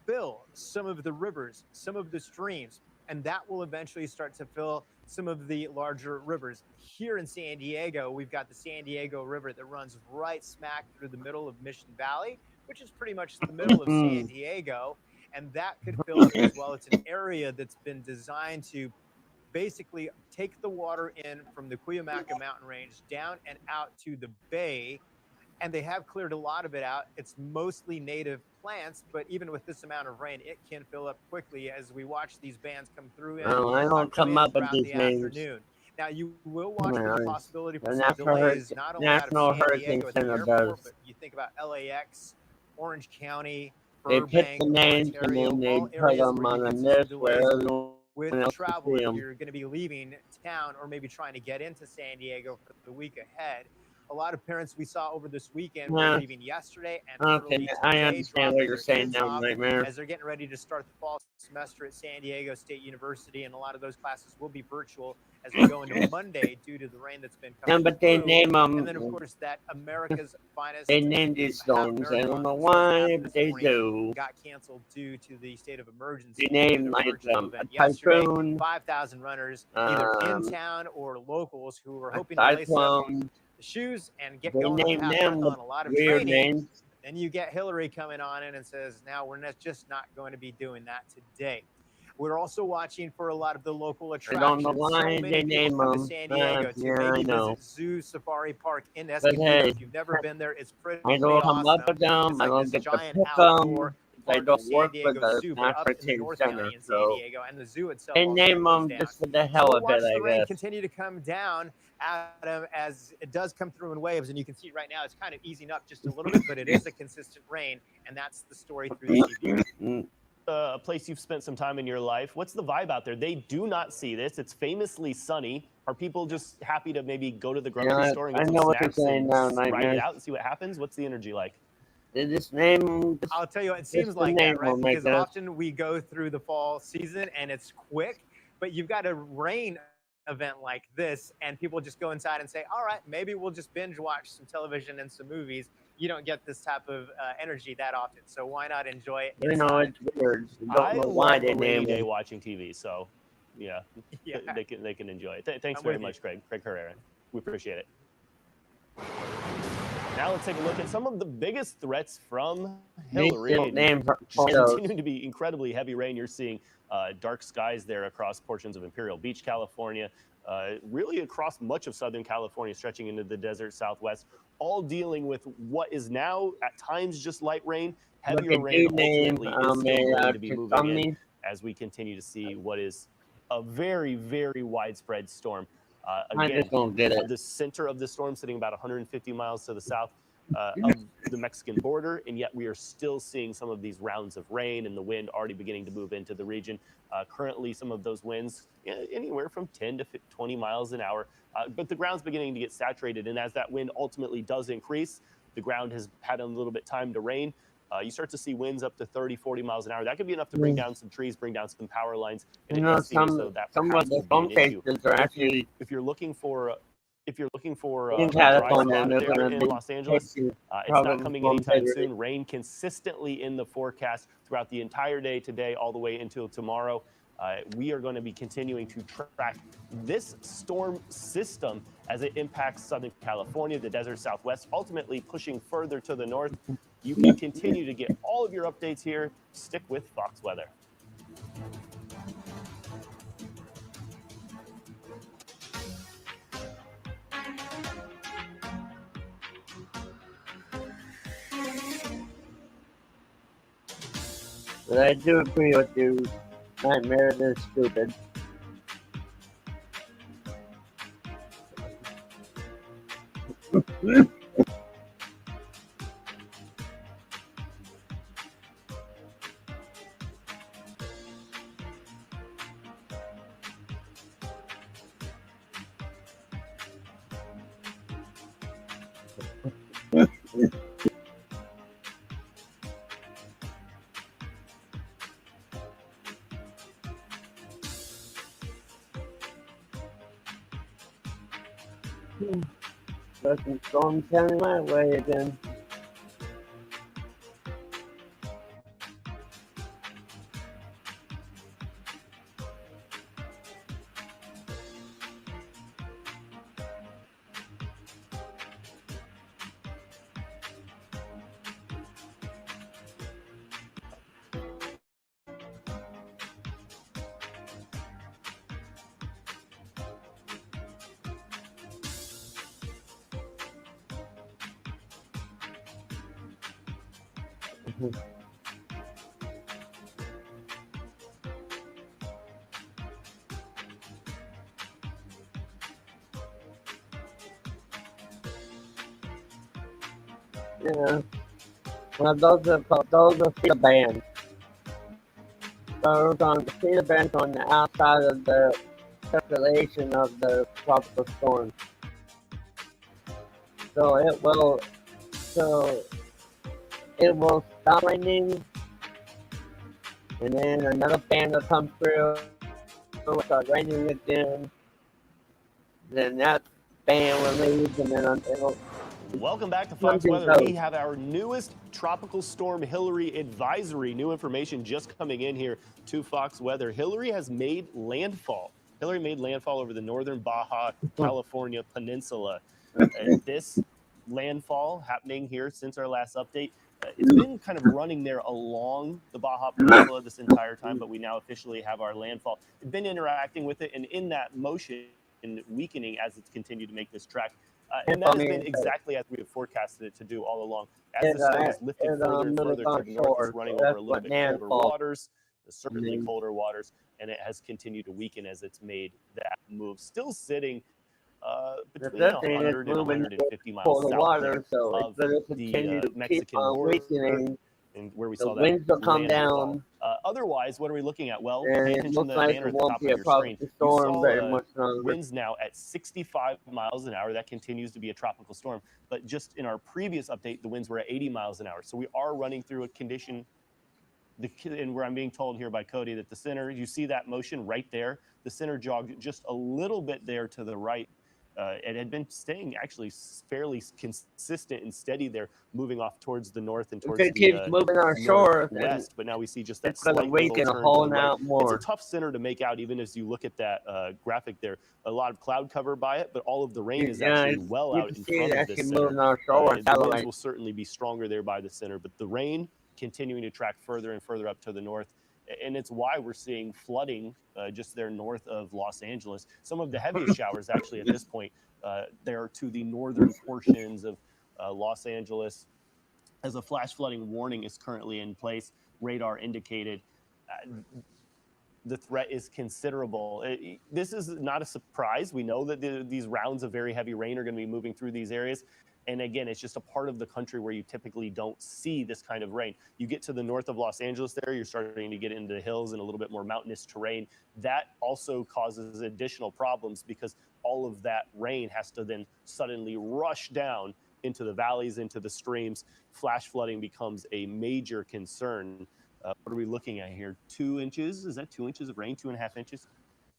fill some of the rivers, some of the streams, and that will eventually start to fill some of the larger rivers. Here in San Diego, we've got the San Diego River that runs right smack through the middle of Mission Valley, which is pretty much the middle of San Diego, and that could fill up as well. It's an area that's been designed to basically take the water in from the Cuyamaca mountain range down and out to the bay, and they have cleared a lot of it out. It's mostly native plants, but even with this amount of rain, it can fill up quickly as we watch these bands come through. I don't come up with these names. Afternoon. Now, you will watch for the possibility for some National delays, not only out of San Diego at the Center airport, but you think about LAX, Orange County, They Burbank, pick the names Ontario, and then all they put areas them where you on a can see list delays where everyone with else travel can see if 'em. you're going to be leaving town or maybe trying to get into San Diego for the week ahead. A lot of parents we saw over this weekend were leaving yesterday and early today, I understand what you're saying their now, kids off Nightmare. as they're getting ready to start the fall semester at San Diego State University, and a lot of those classes will be virtual as we go into Monday due to the rain that's been coming but they through. name them. And then, of course, that America's Finest. They named these storms. I don't know why, but they do. Got canceled due to the state of emergency. They named like a typhoon, 5,000 runners, either in town or locals who were hoping to lace up cyclone. the shoes and get They going named on them a lot of weird training. names. Then you get Hilary coming on in and says, now we're just not going to be doing that today. We're also watching for a lot of the local attractions. I don't know why they name them. San Diego to yeah, maybe I know. visit Zoo Safari Park in But Escondido. hey, If you've never been there, it's pretty I don't awesome. come up with them. It's I like don't this get to giant pick outdoor them. I park don't San work Diego with the Zoo, but up in the African North Center, County in San so Diego, and the zoo itself. they also name closed them down. just for the So hell we'll of watch it, I the rain guess. continue to come down, Adam, as it does come through in waves, and you can see right now it's kind of easing up just a little bit, but it is a consistent rain, and that's the story through this evening. A place you've spent some time in your life. What's the vibe out there? They do not see this. It's famously sunny. Are people just happy to maybe go to the grocery store and get some snacks and ride it out and see what happens? What's the energy like? They just name. I'll tell you, it seems like that, right? Because often we go through the fall season and it's quick, but you've got a rain event like this, and people just go inside and say, all right, maybe we'll just binge watch some television and some movies. You don't get this type of energy that often, so why not enjoy it You know, inside? it's weird. You I don't know why love they a rainy name day it. watching TV, so yeah, Yeah. they can enjoy it. Thanks I'm very with you. much, Craig Herrera. We appreciate it. Now let's take a look at some of the biggest threats from Hilary. Decent name for Just those. continuing to be incredibly heavy rain. You're seeing dark skies there across portions of Imperial Beach, California, really across much of Southern California, stretching into the desert Southwest, all dealing with what is now at times just light rain. Heavier rain ultimately is still going to be moving in as we continue to see what is a very, very widespread storm. I Again, just don't get it. the center of the storm sitting about 150 miles to the south of the Mexican border, and yet we are still seeing some of these rounds of rain and the wind already beginning to move into the region. Currently, some of those winds anywhere from 10 to 20 miles an hour, but the ground's beginning to get saturated, and as that wind ultimately does increase, the ground has had a little bit time to rain. You start to see winds up to 30, 40 miles an hour. That could be enough to bring down some trees, bring down some power lines. And You it know, does seem as though that some of perhaps the will be storm an issue. cases are actually If you're looking for in a dry California, spot they're there going in to Los Angeles, it's not coming anytime soon. Rain consistently in the forecast throughout the entire day today, all the way until tomorrow. We are going to be continuing to track this storm system as it impacts Southern California, the desert Southwest, ultimately pushing further to the north. You can continue to get all of your updates here. Stick with Fox Weather. But I do agree with you. Nightmare is stupid. Got some storm coming my way again. Yeah. Well, those are feeder bands. Those on the feeder bands on the outside of the circulation of the tropical storm. So it will stop raining, and then another band will come through, it'll start raining again. Then that band will leave, and then it'll. Welcome back to Fox Weather. We have our newest tropical storm Hilary advisory. New information just coming in here to Fox Weather. Hilary has made landfall. Hilary made landfall over the northern Baja California peninsula. This landfall happening here since our last update. It's been kind of running there along the Baja Peninsula this entire time, but we now officially have our landfall. We've been interacting with it, and in that motion, and weakening as it's continued to make this track. And that has been exactly as we have forecasted it to do all along. As the storm has lifted further and further to the north, it's running over a little bit colder waters, certainly colder waters, and it has continued to weaken as it's made that move. Still sitting between 100 and 150 miles south of the Mexican border, and where we saw that winds will come down. Otherwise, what are we looking at? Well, pay attention to the banner at the top of your screen. You saw winds now at 65 miles an hour. That continues to be a tropical storm. But just in our previous update, the winds were at 80 miles an hour. So we are running through a condition and where I'm being told here by Cody that the center, you see that motion right there? The center jogged just a little bit there to the right. It had been staying actually fairly consistent and steady there, moving off towards the north and towards If it the keeps moving on shore, then northwest. But now we see just that it's going to slight little weaken a turn whole to the right. lot more. It's a tough center to make out, even as you look at that graphic there. A lot of cloud cover by it, but all of the rain is actually well out in front of this center. The winds will certainly be stronger there by the center, but the rain continuing to track further and further up to the north. And it's why we're seeing flooding just there north of Los Angeles. Some of the heaviest showers actually at this point there to the northern portions of Los Angeles, as a flash flooding warning is currently in place. Radar indicated the threat is considerable. This is not a surprise. We know that these rounds of very heavy rain are going to be moving through these areas. And again, it's just a part of the country where you typically don't see this kind of rain. You get to the north of Los Angeles there, you're starting to get into the hills and a little bit more mountainous terrain. That also causes additional problems because all of that rain has to then suddenly rush down into the valleys, into the streams. Flash flooding becomes a major concern. What are we looking at here? 2 inches? Is that 2 inches of rain? 2.5 inches?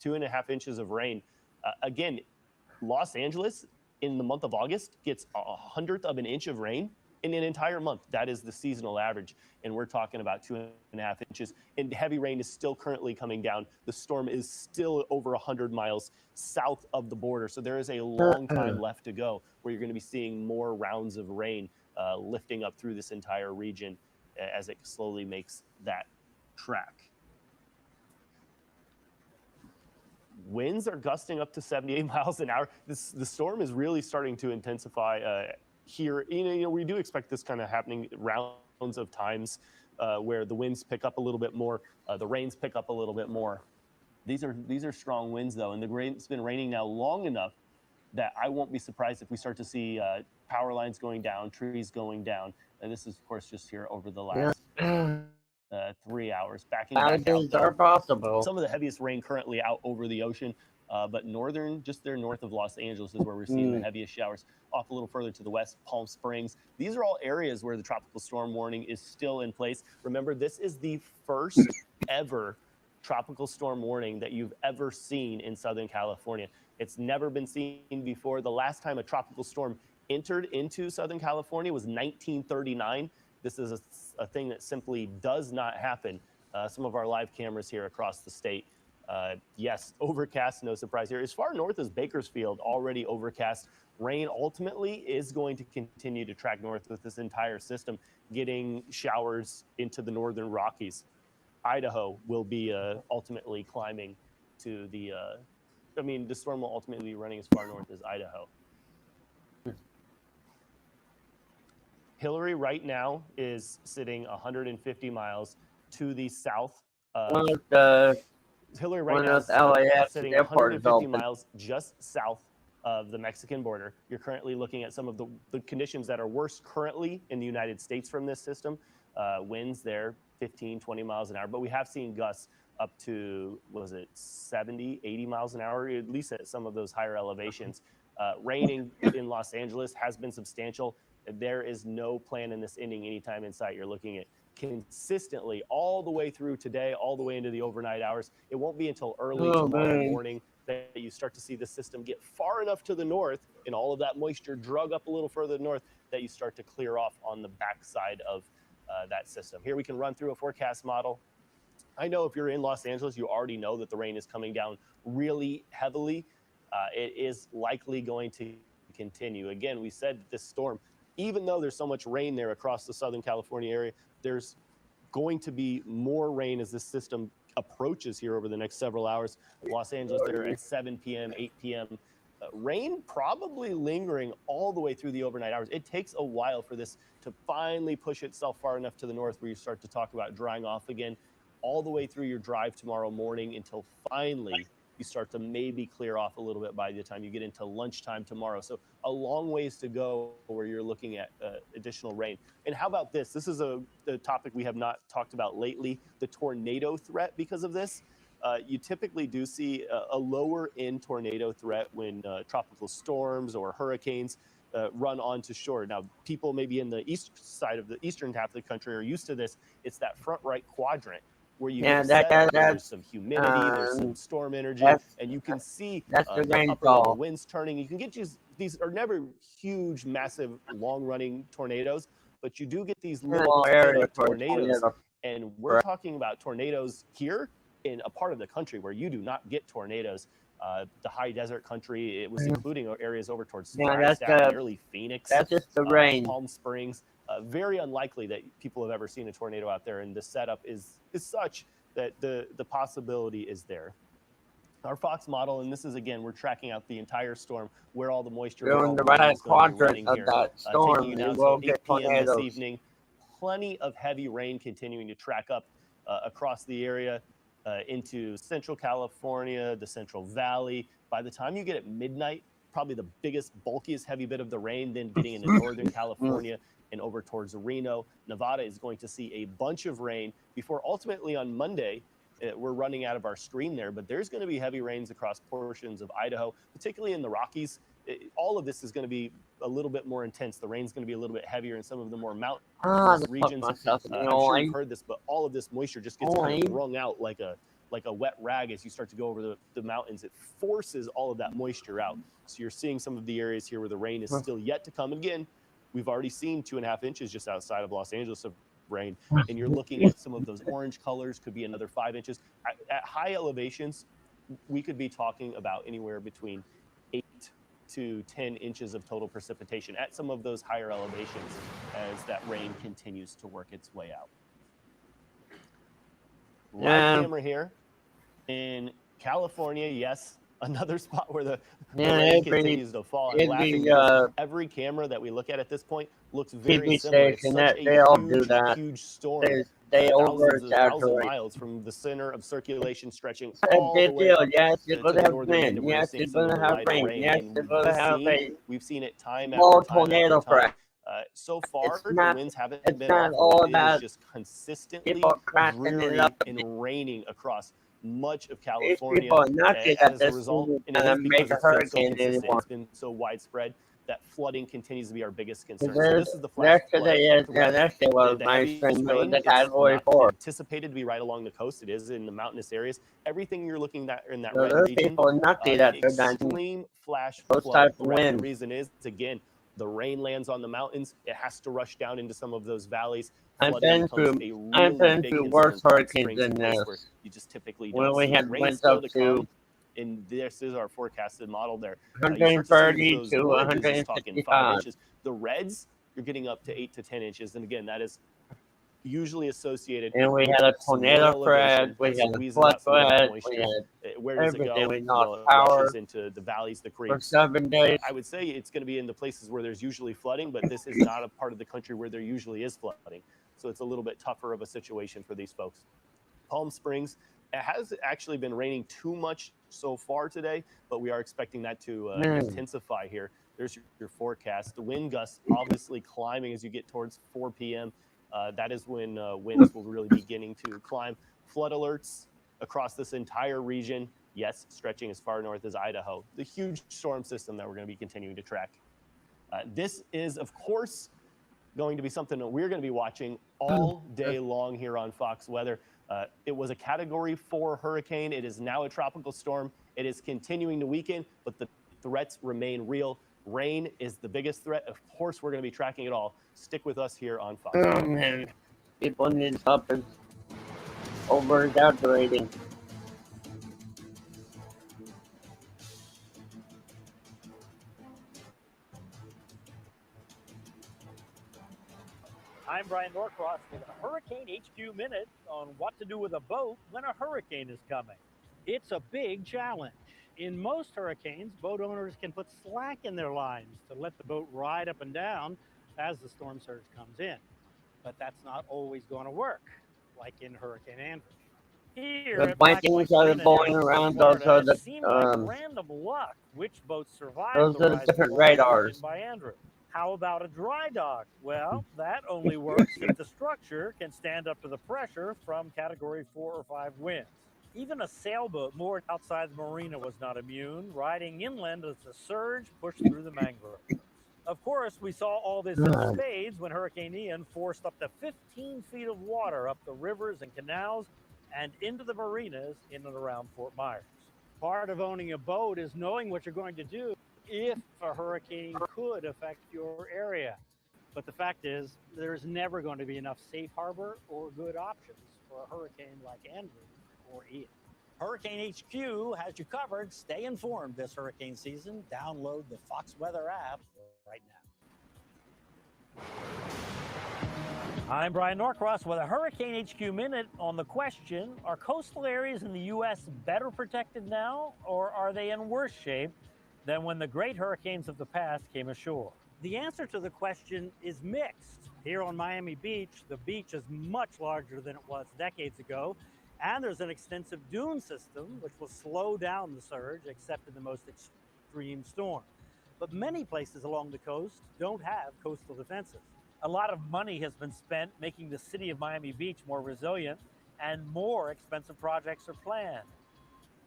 2.5 inches of rain. Again, Los Angeles in the month of August gets 1/100th of an inch of rain in an entire month. That is the seasonal average. And we're talking about 2.5 inches. And heavy rain is still currently coming down. The storm is still over 100 miles south of the border. So there is a long time left to go where you're going to be seeing more rounds of rain lifting up through this entire region as it slowly makes that track. Winds are gusting up to 78 miles an hour. The storm is really starting to intensify here. You know, we do expect this kind of happening rounds of times where the winds pick up a little bit more, the rains pick up a little bit more. These are strong winds though, and it's been raining now long enough that I won't be surprised if we start to see power lines going down, trees going down. And this is of course just here over the last 3 hours. Backing back out, are possible. some of the heaviest rain currently out over the ocean, but northern, just there north of Los Angeles is where we're seeing the heaviest showers. Off a little further to the west, Palm Springs. These are all areas where the tropical storm warning is still in place. Remember, this is the first ever tropical storm warning that you've ever seen in Southern California. It's never been seen before. The last time a tropical storm entered into Southern California was 1939. This is a thing that simply does not happen. Some of our live cameras here across the state. Yes, overcast, no surprise here. As far north as Bakersfield, already overcast. Rain ultimately is going to continue to track north with this entire system, getting showers into the northern Rockies. Idaho will be ultimately climbing to the, the storm will ultimately be running as far north as Idaho. Hilary right now is sitting 150 miles to the south. Hilary right now is sitting 150 miles just south of the Mexican border. You're currently looking at some of the conditions that are worse currently in the United States from this system. Winds there 15, 20 miles an hour, but we have seen gusts up to, 70, 80 miles an hour, at least at some of those higher elevations. Raining in Los Angeles has been substantial. There is no plan in this ending anytime in sight. You're looking at consistently all the way through today, all the way into the overnight hours. It won't be until early tomorrow morning that you start to see the system get far enough to the north and all of that moisture drug up a little further north that you start to clear off on the backside of that system. Here we can run through a forecast model. I know if you're in Los Angeles, you already know that the rain is coming down really heavily. It is likely going to continue. Again, we said this storm, even though there's so much rain there across the Southern California area, there's going to be more rain as this system approaches here over the next several hours. Los Angeles there at 7 p.m., 8 p.m. Rain probably lingering all the way through the overnight hours. It takes a while for this to finally push itself far enough to the north where you start to talk about drying off again, all the way through your drive tomorrow morning until finally you start to maybe clear off a little bit by the time you get into lunchtime tomorrow. So a long ways to go where you're looking at additional rain. And how about this? This is a topic we have not talked about lately, the tornado threat because of this. You typically do see a lower end tornado threat when tropical storms or hurricanes run onto shore. Now, people maybe in the eastern half of the country are used to this. It's that front right quadrant where you get a setup where there's some humidity, there's some storm energy, and you can see that's the the upper rainfall. level winds turning. You can get these are never huge, massive, long-running tornadoes, but you do get these little area tornadoes. And we're talking about tornadoes here in a part of the country where you do not get tornadoes. The high desert country, it was including areas over towards Flagstaff, nearly Phoenix, that's just the rain. Palm Springs. Very unlikely that people have ever seen a tornado out there, and the setup is such that the possibility is there. Our Fox model, and this is again, we're tracking out the entire storm, where all the moisture, You're in the right quadrant of that storm. taking you down will to 8 get p.m. tornadoes. this evening. Plenty of heavy rain continuing to track up across the area into Central California, the Central Valley. By the time you get at midnight, probably the biggest, bulkiest, heavy bit of the rain, then getting into Northern California and over towards Reno. Nevada is going to see a bunch of rain before ultimately on Monday, we're running out of our screen there, but there's going to be heavy rains across portions of Idaho, particularly in the Rockies. All of this is going to be a little bit more intense. The rain's going to be a little bit heavier in some of the more mountainous regions. I'm sure you've heard this, but all of this moisture just gets kind of wrung out like a wet rag as you start to go over the mountains. It forces all of that moisture out. So you're seeing some of the areas here where the rain is still yet to come. And again, we've already seen 2.5 inches just outside of Los Angeles of rain, and you're looking at some of those orange colors, could be another 5 inches. At high elevations, we could be talking about anywhere between 8 to 10 inches of total precipitation at some of those higher elevations as that rain continues to work its way out. Live camera here in California, yes, another spot where the rain continues to fall. I'm laughing because every camera that we look at this point looks very similar. It's such a huge storm. Thousands of miles from the center of circulation stretching all the way up to the northern end of where we're seeing some of the lighter rain. And we've seen it time after time after time. So far, the winds haven't been awful. It is just consistently dreary and raining across much of California as a result, and it is because it's been so consistent. It's been so widespread that flooding continues to be our biggest concern. So this is the flash flood. The heavy rain, it's not anticipated to be right along the coast. It is in the mountainous areas. Everything you're looking at in that red region, extreme flash flood threat. The reason is, again, the rain lands on the mountains. It has to rush down into some of those valleys. I've been through worse hurricanes than this. You just typically don't see the rain still to come. And this is our forecasted model there. 130 to 165 inches. The reds, you're getting up to 8 to 10 inches. And again, that is usually associated. And we had a tornado threat, we had a flood threat, we had where does everything. It go? We lost well, it power rushes into the valleys, the creeks. for 7 days. I would say it's going to be in the places where there's usually flooding, but this is not a part of the country where there usually is flooding. So it's a little bit tougher of a situation for these folks. Palm Springs, it has actually been raining too much so far today, but we are expecting that to intensify here. There's your forecast. The wind gusts obviously climbing as you get towards 4 p.m. That is when winds will really beginning to climb. Flood alerts across this entire region. Yes, stretching as far north as Idaho. The huge storm system that we're going to be continuing to track. This is, of course, going to be something that we're going to be watching all day long here on Fox Weather. It was a Category 4 hurricane. It is now a tropical storm. It is continuing to weaken, but the threats remain real. Rain is the biggest threat. Of course, we're going to be tracking it all. Stick with us here on Fox. Oh, man. People need something over-exaggerating. I'm Brian Norcross with a Hurricane HQ Minute on what to do with a boat when a hurricane is coming. It's a big challenge. In most hurricanes, boat owners can put slack in their lines to let the boat ride up and down as the storm surge comes in. But that's not always going to work, like in Hurricane Andrew. Here The at Black Vikings Point are Marina going in around. Florida, Those are the it seemed like random luck which boats survived those the are the rise different of water radars. mentioned by Andrew. How about a dry dock? Well, that only works if the structure can stand up to the pressure from Category 4 or 5 winds. Even a sailboat moored outside the marina was not immune, riding inland as the surge pushed through the mangroves. Of course, we saw all this in spades when Hurricane Ian forced up to 15 feet of water up the rivers and canals and into the marinas in and around Fort Myers. Part of owning a boat is knowing what you're going to do if a hurricane could affect your area. But the fact is, there's never going to be enough safe harbor or good options for a hurricane like Andrew or Ian. Hurricane HQ has you covered. Stay informed this hurricane season. Download the Fox Weather app right now. I'm Brian Norcross with a Hurricane HQ Minute on the question, are coastal areas in the U.S. better protected now, or are they in worse shape than when the great hurricanes of the past came ashore? The answer to the question is mixed. Here on Miami Beach, the beach is much larger than it was decades ago, and there's an extensive dune system which will slow down the surge, except in the most extreme storm. But many places along the coast don't have coastal defenses. A lot of money has been spent making the city of Miami Beach more resilient, and more expensive projects are planned.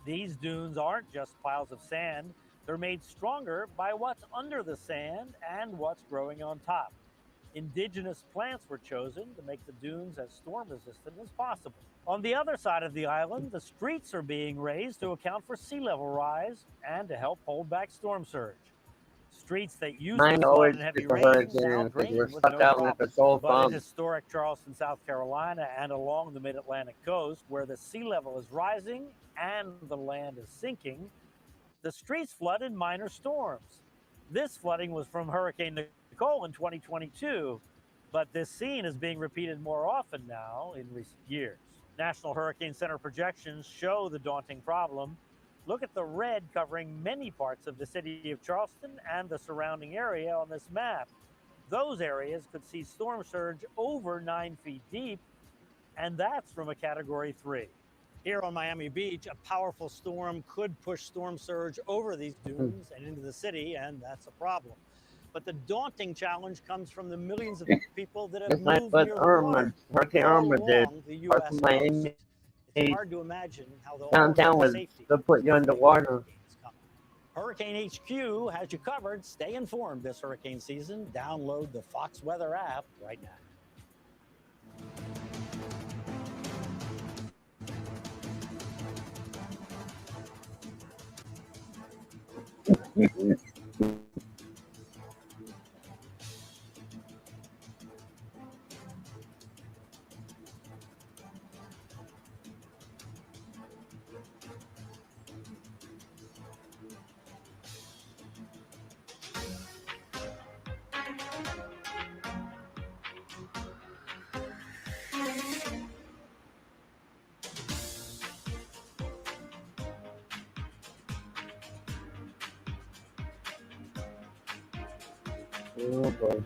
These dunes aren't just piles of sand. They're made stronger by what's under the sand and what's growing on top. Indigenous plants were chosen to make the dunes as storm resistant as possible. On the other side of the island, the streets are being raised to account for sea level rise and to help hold back storm surge. Streets that used to flood in heavy rain now drain with no problem. But in historic Charleston, South Carolina, and along the mid-Atlantic coast, where the sea level is rising and the land is sinking, the streets flood in minor storms. This flooding was from Hurricane Nicole in 2022, but this scene is being repeated more often now in recent years. National Hurricane Center projections show the daunting problem. Look at the red covering many parts of the city of Charleston and the surrounding area on this map. Those areas could see storm surge over 9 feet deep, and that's from a Category 3. Here on Miami Beach, a powerful storm could push storm surge over these dunes and into the city, and that's a problem. But the daunting challenge comes from the millions of people that have moved near water all along the U.S. coast. It's hard to imagine how they'll downtown was to put you underwater. Hurricane HQ has you covered. Stay informed this hurricane season. Download the Fox Weather app right now. Oh boy.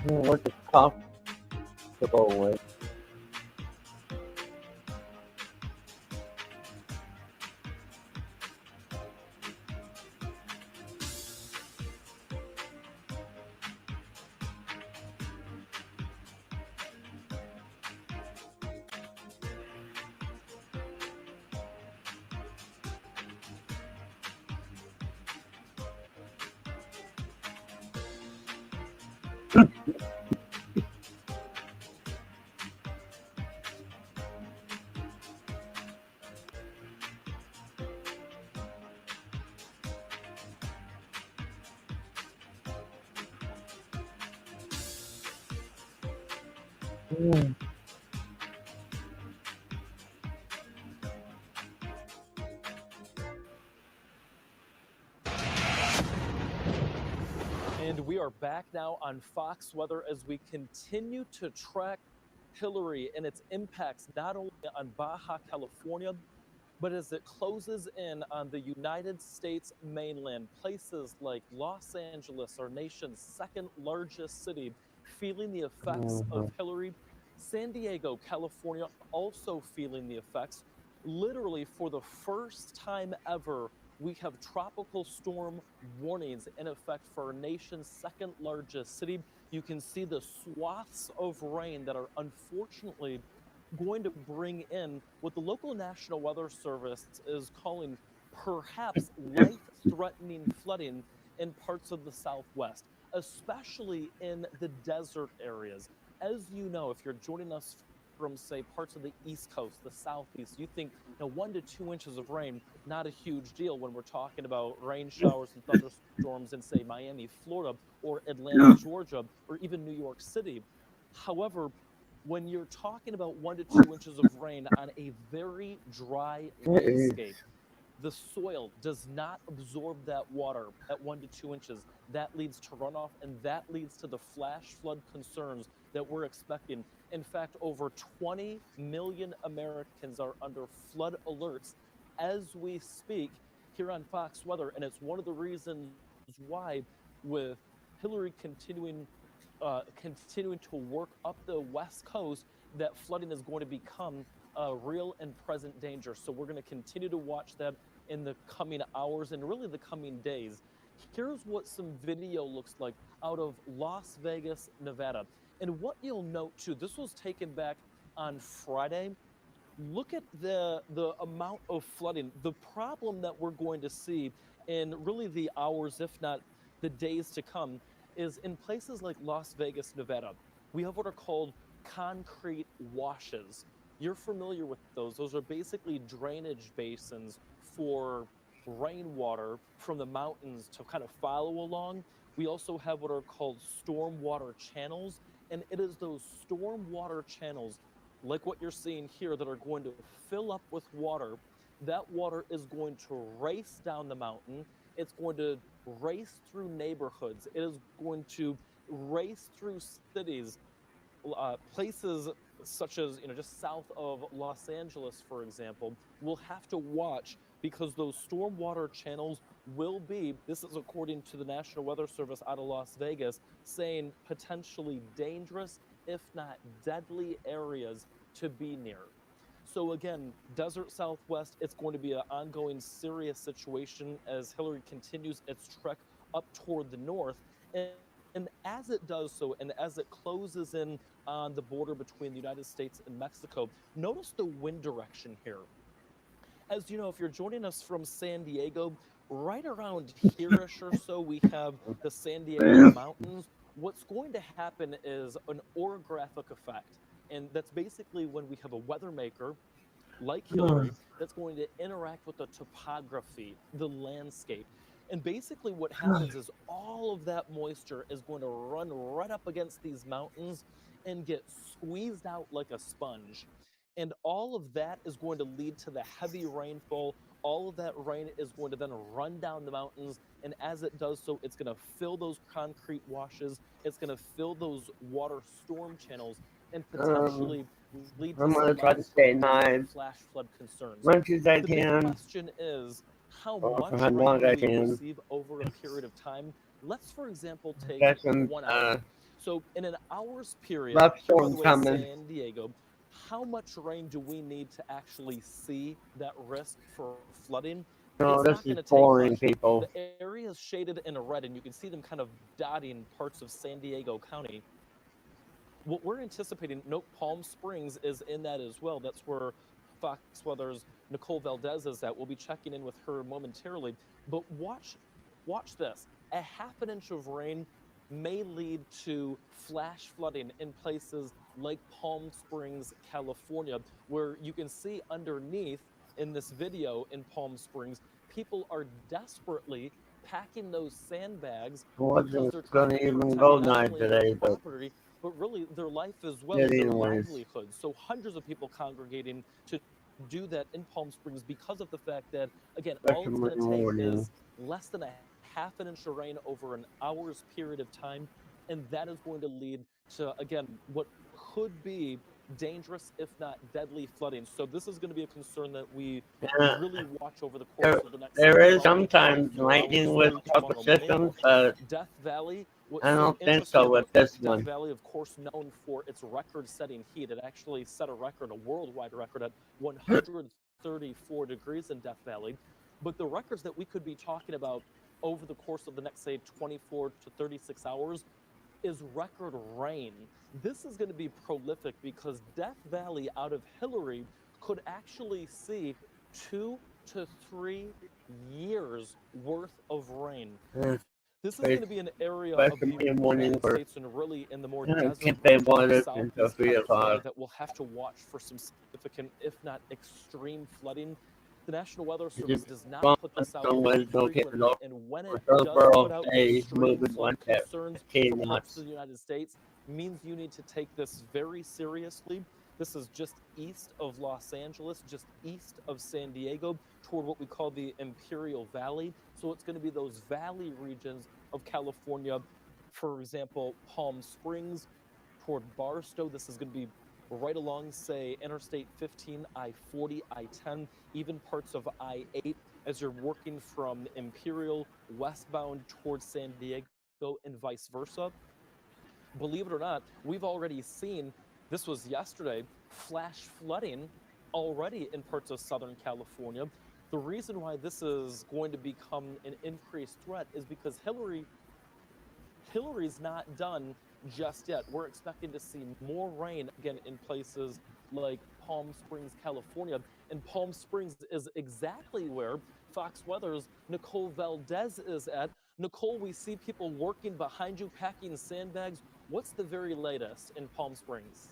What is comfortable with? And we are back now on Fox Weather as we continue to track Hilary and its impacts not only on Baja California, but as it closes in on the United States mainland, places like Los Angeles, our nation's second largest city, feeling the effects of Hilary. San Diego, California, also feeling the effects. Literally, for the first time ever, we have tropical storm warnings in effect for our nation's second largest city. You can see the swaths of rain that are unfortunately going to bring in what the local National Weather Service is calling perhaps life-threatening flooding in parts of the Southwest, especially in the desert areas. As you know, if you're joining us from, say, parts of the East Coast, the Southeast, you think 1 to 2 inches of rain, not a huge deal when we're talking about rain showers and thunderstorms in, say, Miami, Florida, or Atlanta, Georgia, or even New York City. However, when you're talking about 1 to 2 inches of rain on a very dry landscape, the soil does not absorb that water at 1 to 2 inches. That leads to runoff, and that leads to the flash flood concerns that we're expecting. In fact, over 20 million Americans are under flood alerts as we speak here on Fox Weather, and it's one of the reasons why, with Hilary continuing to work up the West Coast, that flooding is going to become a real and present danger. So we're going to continue to watch that in the coming hours and really the coming days. Here's what some video looks like out of Las Vegas, Nevada. And what you'll note too, this was taken back on Friday. Look at the amount of flooding. The problem that we're going to see in really the hours, if not the days to come, is in places like Las Vegas, Nevada, we have what are called concrete washes. You're familiar with those. Those are basically drainage basins for rainwater from the mountains to kind of follow along. We also have what are called stormwater channels, and it is those stormwater channels, like what you're seeing here, that are going to fill up with water. That water is going to race down the mountain. It's going to race through neighborhoods. It is going to race through cities, places such as, just south of Los Angeles, for example. We'll have to watch because those stormwater channels will be, this is according to the National Weather Service out of Las Vegas, saying potentially dangerous, if not deadly areas to be near. So again, desert Southwest, it's going to be an ongoing serious situation as Hilary continues its trek up toward the north. And as it does so, and as it closes in on the border between the United States and Mexico, notice the wind direction here. As you know, if you're joining us from San Diego, right around here-ish or so, we have the San Diego Mountains. What's going to happen is an orographic effect. And that's basically when we have a weather maker like Hilary that's going to interact with the topography, the landscape. And basically what happens is all of that moisture is going to run right up against these mountains and get squeezed out like a sponge. And all of that is going to lead to the heavy rainfall. All of that rain is going to then run down the mountains. And as it does so, it's going to fill those concrete washes. It's going to fill those water storm channels and potentially lead to I'm some gonna try to stay nice. flash flood concerns. Much as I The big can. question is, how Or much for how rain long do I we can. receive over a period of time? Let's, for example, take Got some 1 hour. So in an hour's period, rough here by storm the way, coming. San Diego, how much rain do we need to actually see that risk for flooding? No, It's this not going is to take boring, much. people. The areas shaded in red, and you can see them kind of dotting parts of San Diego County. What we're anticipating, note Palm Springs is in that as well. That's where Fox Weather's Nicole Valdez is at. We'll be checking in with her momentarily. But watch this. A half an inch of rain may lead to flash flooding in places like Palm Springs, California, where you can see underneath in this video in Palm Springs, people are desperately packing those sandbags because they're Wasn't trying gonna to even protect go not night only their today, but property, but really their life as well, did their anyways. livelihood. So hundreds of people congregating to do that in Palm Springs because of the fact that, again, all it's Especially going in the to take morning. is less than a half an inch of rain over an hour's period of time, and that is going to lead to, again, what could be dangerous, if not deadly, flooding. So this is going to be a concern that we Yeah, really watch over the course of the next, there is probably sometimes 24 lightning hours with through tropical tomorrow morning. systems, but Death Valley, what's I so don't think interesting so with about this Death one. Valley, of course, known for its record-setting heat. It actually set a record, a worldwide record, at 134 degrees in Death Valley. But the records that we could be talking about over the course of the next, say, 24 to 36 hours is record rain. This is going to be prolific because Death Valley out of Hilary could actually see 2 to 3 years worth of rain. This is going to be an area of the Especially in the morning United where States and really in the more I desert keep they regions of water until Southeast 3 California o'clock. that will have to watch for some significant, if not extreme, flooding. The National Weather Service does not put this out very frequently, and when it does put out extreme flood concerns for parts of the United States, means you need to take this very seriously. This is just east of Los Angeles, just east of San Diego, toward what we call the Imperial Valley. So it's going to be those valley regions of California, for example, Palm Springs, toward Barstow. This is going to be right along, say, Interstate 15, I-40, I-10, even parts of I-8 as you're working from Imperial westbound towards San Diego and vice versa. Believe it or not, we've already seen, this was yesterday, flash flooding already in parts of Southern California. The reason why this is going to become an increased threat is because Hillary's not done just yet. We're expecting to see more rain again in places like Palm Springs, California. And Palm Springs is exactly where Fox Weather's Nicole Valdez is at. Nicole, we see people working behind you, packing sandbags. What's the very latest in Palm Springs?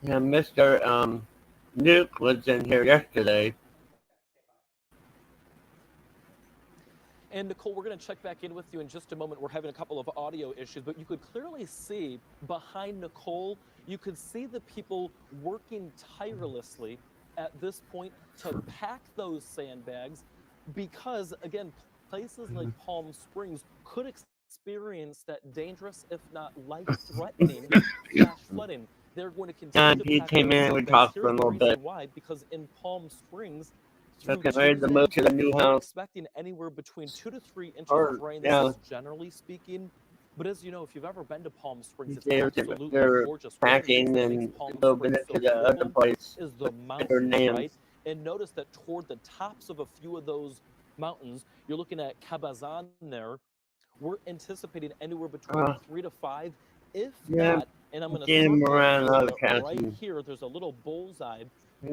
Yeah, Mr. Nuke was in here yesterday. And Nicole, we're going to check back in with you in just a moment. We're having a couple of audio issues, but you could clearly see behind Nicole, you could see the people working tirelessly at this point to pack those sandbags because, again, places like Palm Springs could experience that dangerous, if not life-threatening, flash flooding. They're going to continue to He pack came those in and we sandbags. talked for Here's a the little bit. reason why, because in Palm Springs, through Looking ready to Tuesday, move to the new we're house. expecting anywhere between 2 to 3 inches Or, of rain. yeah. This is generally speaking. But as you know, if you've ever been to Palm Springs, it's They're absolutely gorgeous. One of the things packing that makes and Palm moving Springs it so to the other beautiful place. is the Their mountains, names. right? And notice that toward the tops of a few of those mountains, you're looking at Cabazon there. We're anticipating anywhere between 3 to 5, if Yeah, not, and I'm going to getting circle it around for other you right counties. here. There's a little bullseye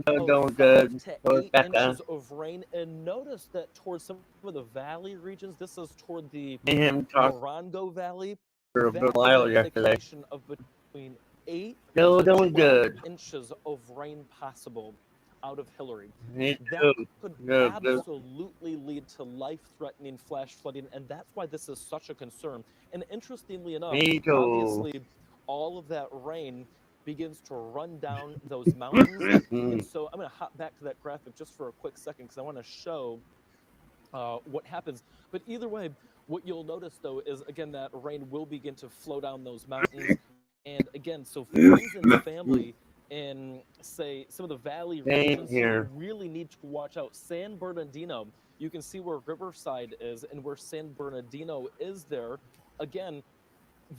Doing of 5 good. to Goes 8 back inches of rain. And notice that towards some of the valley regions, this is toward the him talk Morongo Valley. for a That good is while an yesterday. indication of between 8 Still to doing 12 good. inches of rain possible out of Hilary. Me That too. could Good. absolutely lead to life-threatening flash flooding, and that's why this is such a concern. And interestingly enough, Me too. obviously, all of that rain begins to run down those mountains. And so I'm going to hop back to that graphic just for a quick second because I want to show what happens. But either way, what you'll notice though is again that rain will begin to flow down those mountains. And again, so friends and family in say some of the valley regions here. really need to watch out. San Bernardino, you can see where Riverside is and where San Bernardino is there. Again,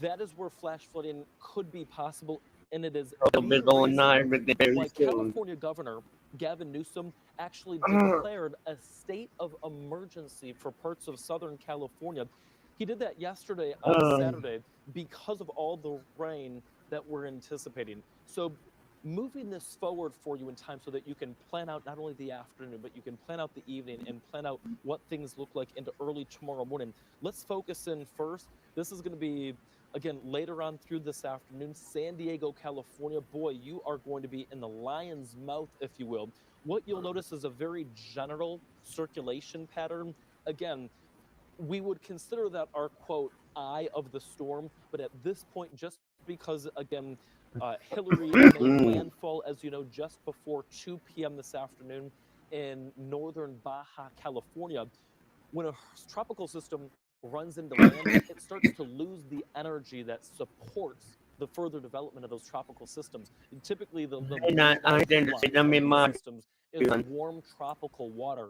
that is where flash flooding could be possible, and it is the reason why California Governor Gavin Newsom actually declared a state of emergency for parts of Southern California. He did that yesterday on Saturday because of all the rain that we're anticipating. So moving this forward for you in time so that you can plan out not only the afternoon, but you can plan out the evening and plan out what things look like into early tomorrow morning. Let's focus in first. This is going to be, again, later on through this afternoon, San Diego, California. Boy, you are going to be in the lion's mouth, if you will. What you'll notice is a very general circulation pattern. Again, we would consider that our, quote, eye of the storm. But at this point, just because, again, Hilary made landfall, as you know, just before 2 p.m. this afternoon in northern Baja California. When a tropical system runs into land, it starts to lose the energy that supports the further development of those tropical systems. And typically, the main lifeline of these systems is warm tropical water,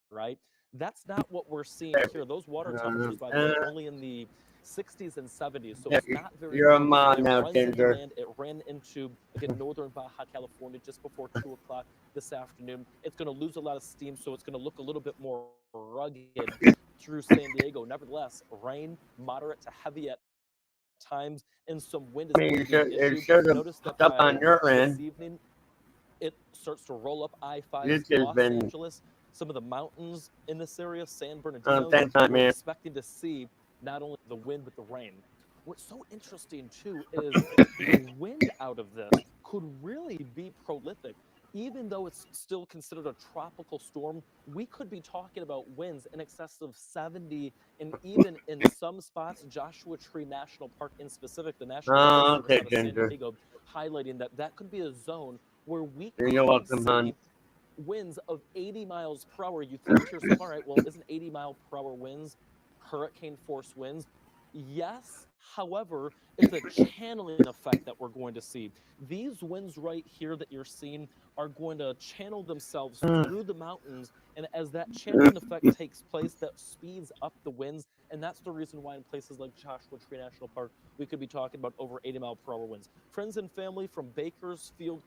right? That's not what we're seeing here. Those water temperatures, by the way, are only in the 60s and 70s, so it's not very You're a cold. mom It now, runs into Ginger. land. It ran into, again, northern Baja California just before 2 o'clock this afternoon. It's going to lose a lot of steam, so it's going to look a little bit more rugged through San Diego. Nevertheless, rain, moderate to heavy at times, and some wind is going to be an issue. Notice that up on by your this end. evening, it starts to roll up I-5 This has Los been Angeles. Some of the mountains in this area, San Bernardino, thanks, we're man. expecting to see not only the wind, but the rain. What's so interesting, too, is the wind out of this could really be prolific. Even though it's still considered a tropical storm, we could be talking about winds in excess of 70, and even in some spots, Joshua Tree National Park in specific, the National Park Service Okay, out of San Ginger. Diego, highlighting that that could be a zone where we could You're welcome, see hon. winds of 80 miles per hour. You think to yourself, all right, well, isn't 80-mile-per-hour winds hurricane force winds? Yes. However, it's a channeling effect that we're going to see. These winds right here that you're seeing are going to channel themselves through the mountains. And as that channeling effect takes place, that speeds up the winds. And that's the reason why in places like Joshua Tree National Park, we could be talking about over 80-mile-per-hour winds. Friends and family from Bakersfield,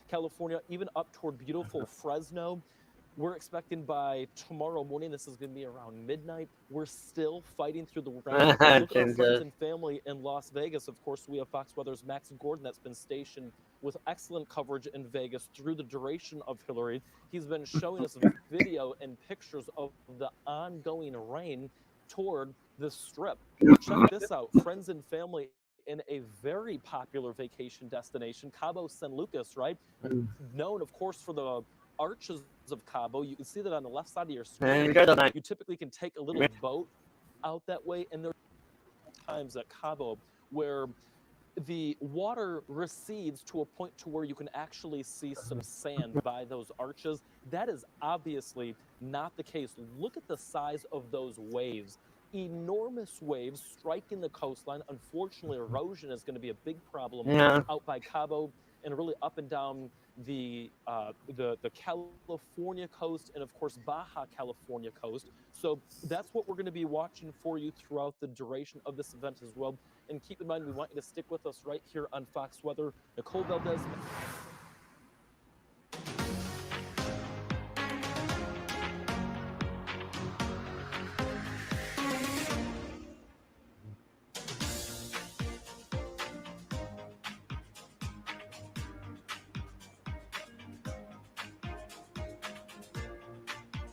California, even up toward beautiful Fresno. We're expecting by tomorrow morning, this is going to be around midnight, we're still fighting through the rain. Look at our friends and family in Las Vegas. Of course, we have Fox Weather's Max Gordon that's been stationed with excellent coverage in Vegas through the duration of Hilary. He's been showing us video and pictures of the ongoing rain toward the strip. Check this out, friends and family in a very popular vacation destination, Cabo San Lucas, right? Known, of course, for the arches of Cabo. You can see that on the left side of your screen. You typically can take a little boat out that way, and there are times at Cabo where the water recedes to a point to where you can actually see some sand by those arches. That is obviously not the case. Look at the size of those waves. Enormous waves striking the coastline. Unfortunately, erosion is going to be a big problem out by Cabo and really up and down the California coast and of course Baja California coast. So that's what we're going to be watching for you throughout the duration of this event as well. And keep in mind, we want you to stick with us right here on Fox Weather. Nicole Valdez.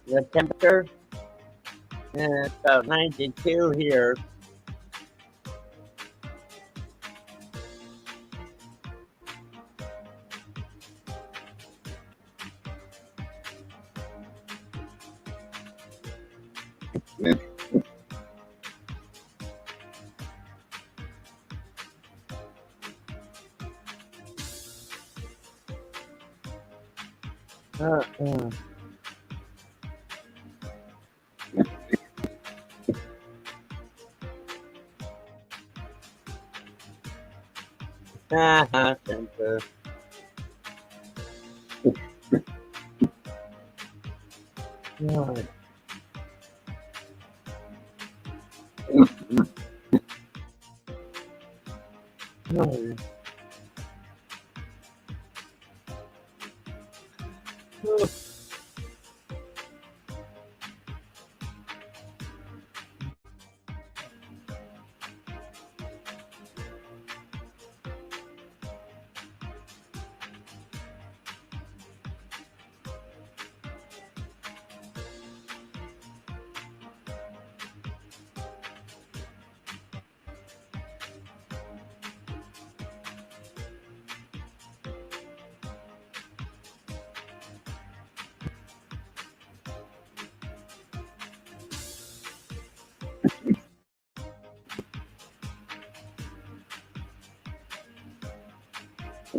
The temperature is about 92 here. Center. God.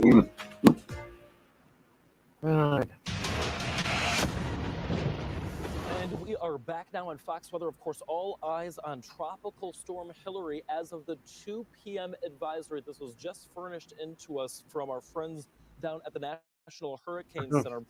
God. And we are back now on Fox Weather. Of course, all eyes on Tropical Storm Hilary as of the 2 p.m. advisory. This was just furnished into us from our friends down at the National Hurricane Center.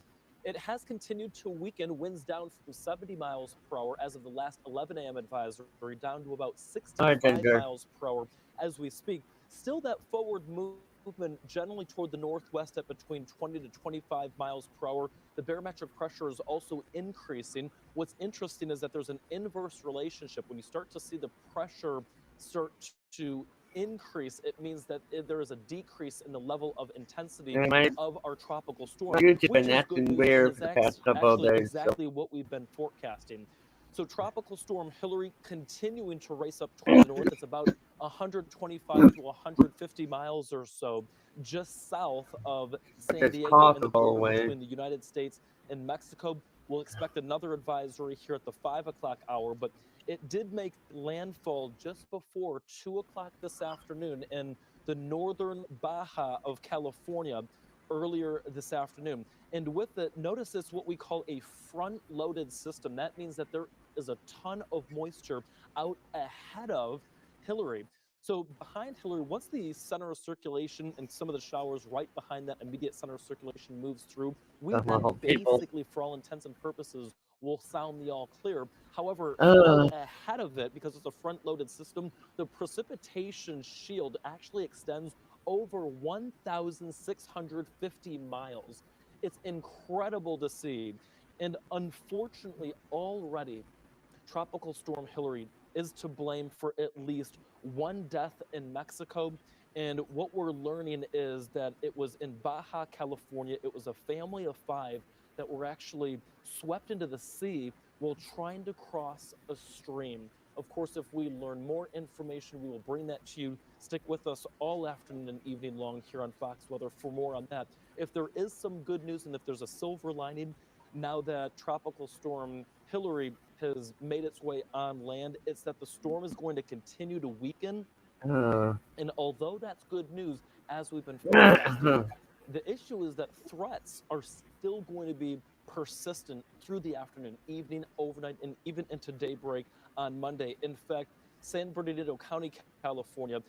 It has continued to weaken, winds down from 70 miles per hour as of the last 11 a.m. advisory, down to about 65 miles per hour as we speak. Still that forward movement generally toward the northwest at between 20 to 25 miles per hour. The barometric pressure is also increasing. What's interesting is that there's an inverse relationship. When you start to see the pressure start to increase, it means that there is a decrease in the level of intensity of our tropical storm, which is good news. Weird for the past couple of days. Exactly what we've been forecasting. So Tropical Storm Hilary continuing to race up toward the north. It's about 125 to 150 miles or so just south of San Diego in the border between the United States and Mexico. We'll expect another advisory here at the 5 o'clock hour, but it did make landfall just before 2 o'clock this afternoon in the northern Baja of California earlier this afternoon. And with it, notice it's what we call a front-loaded system. That means that there is a ton of moisture out ahead of Hilary. So behind Hilary, once the center of circulation and some of the showers right behind that immediate center of circulation moves through, we then basically, for all intents and purposes, will sound the all clear. However, out ahead of it, because it's a front-loaded system, the precipitation shield actually extends over 1,650 miles. It's incredible to see. And unfortunately, already, Tropical Storm Hilary is to blame for at least one death in Mexico. And what we're learning is that it was in Baja California. It was a family of 5 that were actually swept into the sea while trying to cross a stream. Of course, if we learn more information, we will bring that to you. Stick with us all afternoon and evening long here on Fox Weather for more on that. If there is some good news and if there's a silver lining, now that Tropical Storm Hilary has made its way on land, it's that the storm is going to continue to weaken. And although that's good news, as we've been forecasting, the issue is that threats are still going to be persistent through the afternoon, evening, overnight, and even into daybreak on Monday. In fact, San Bernardino County, California,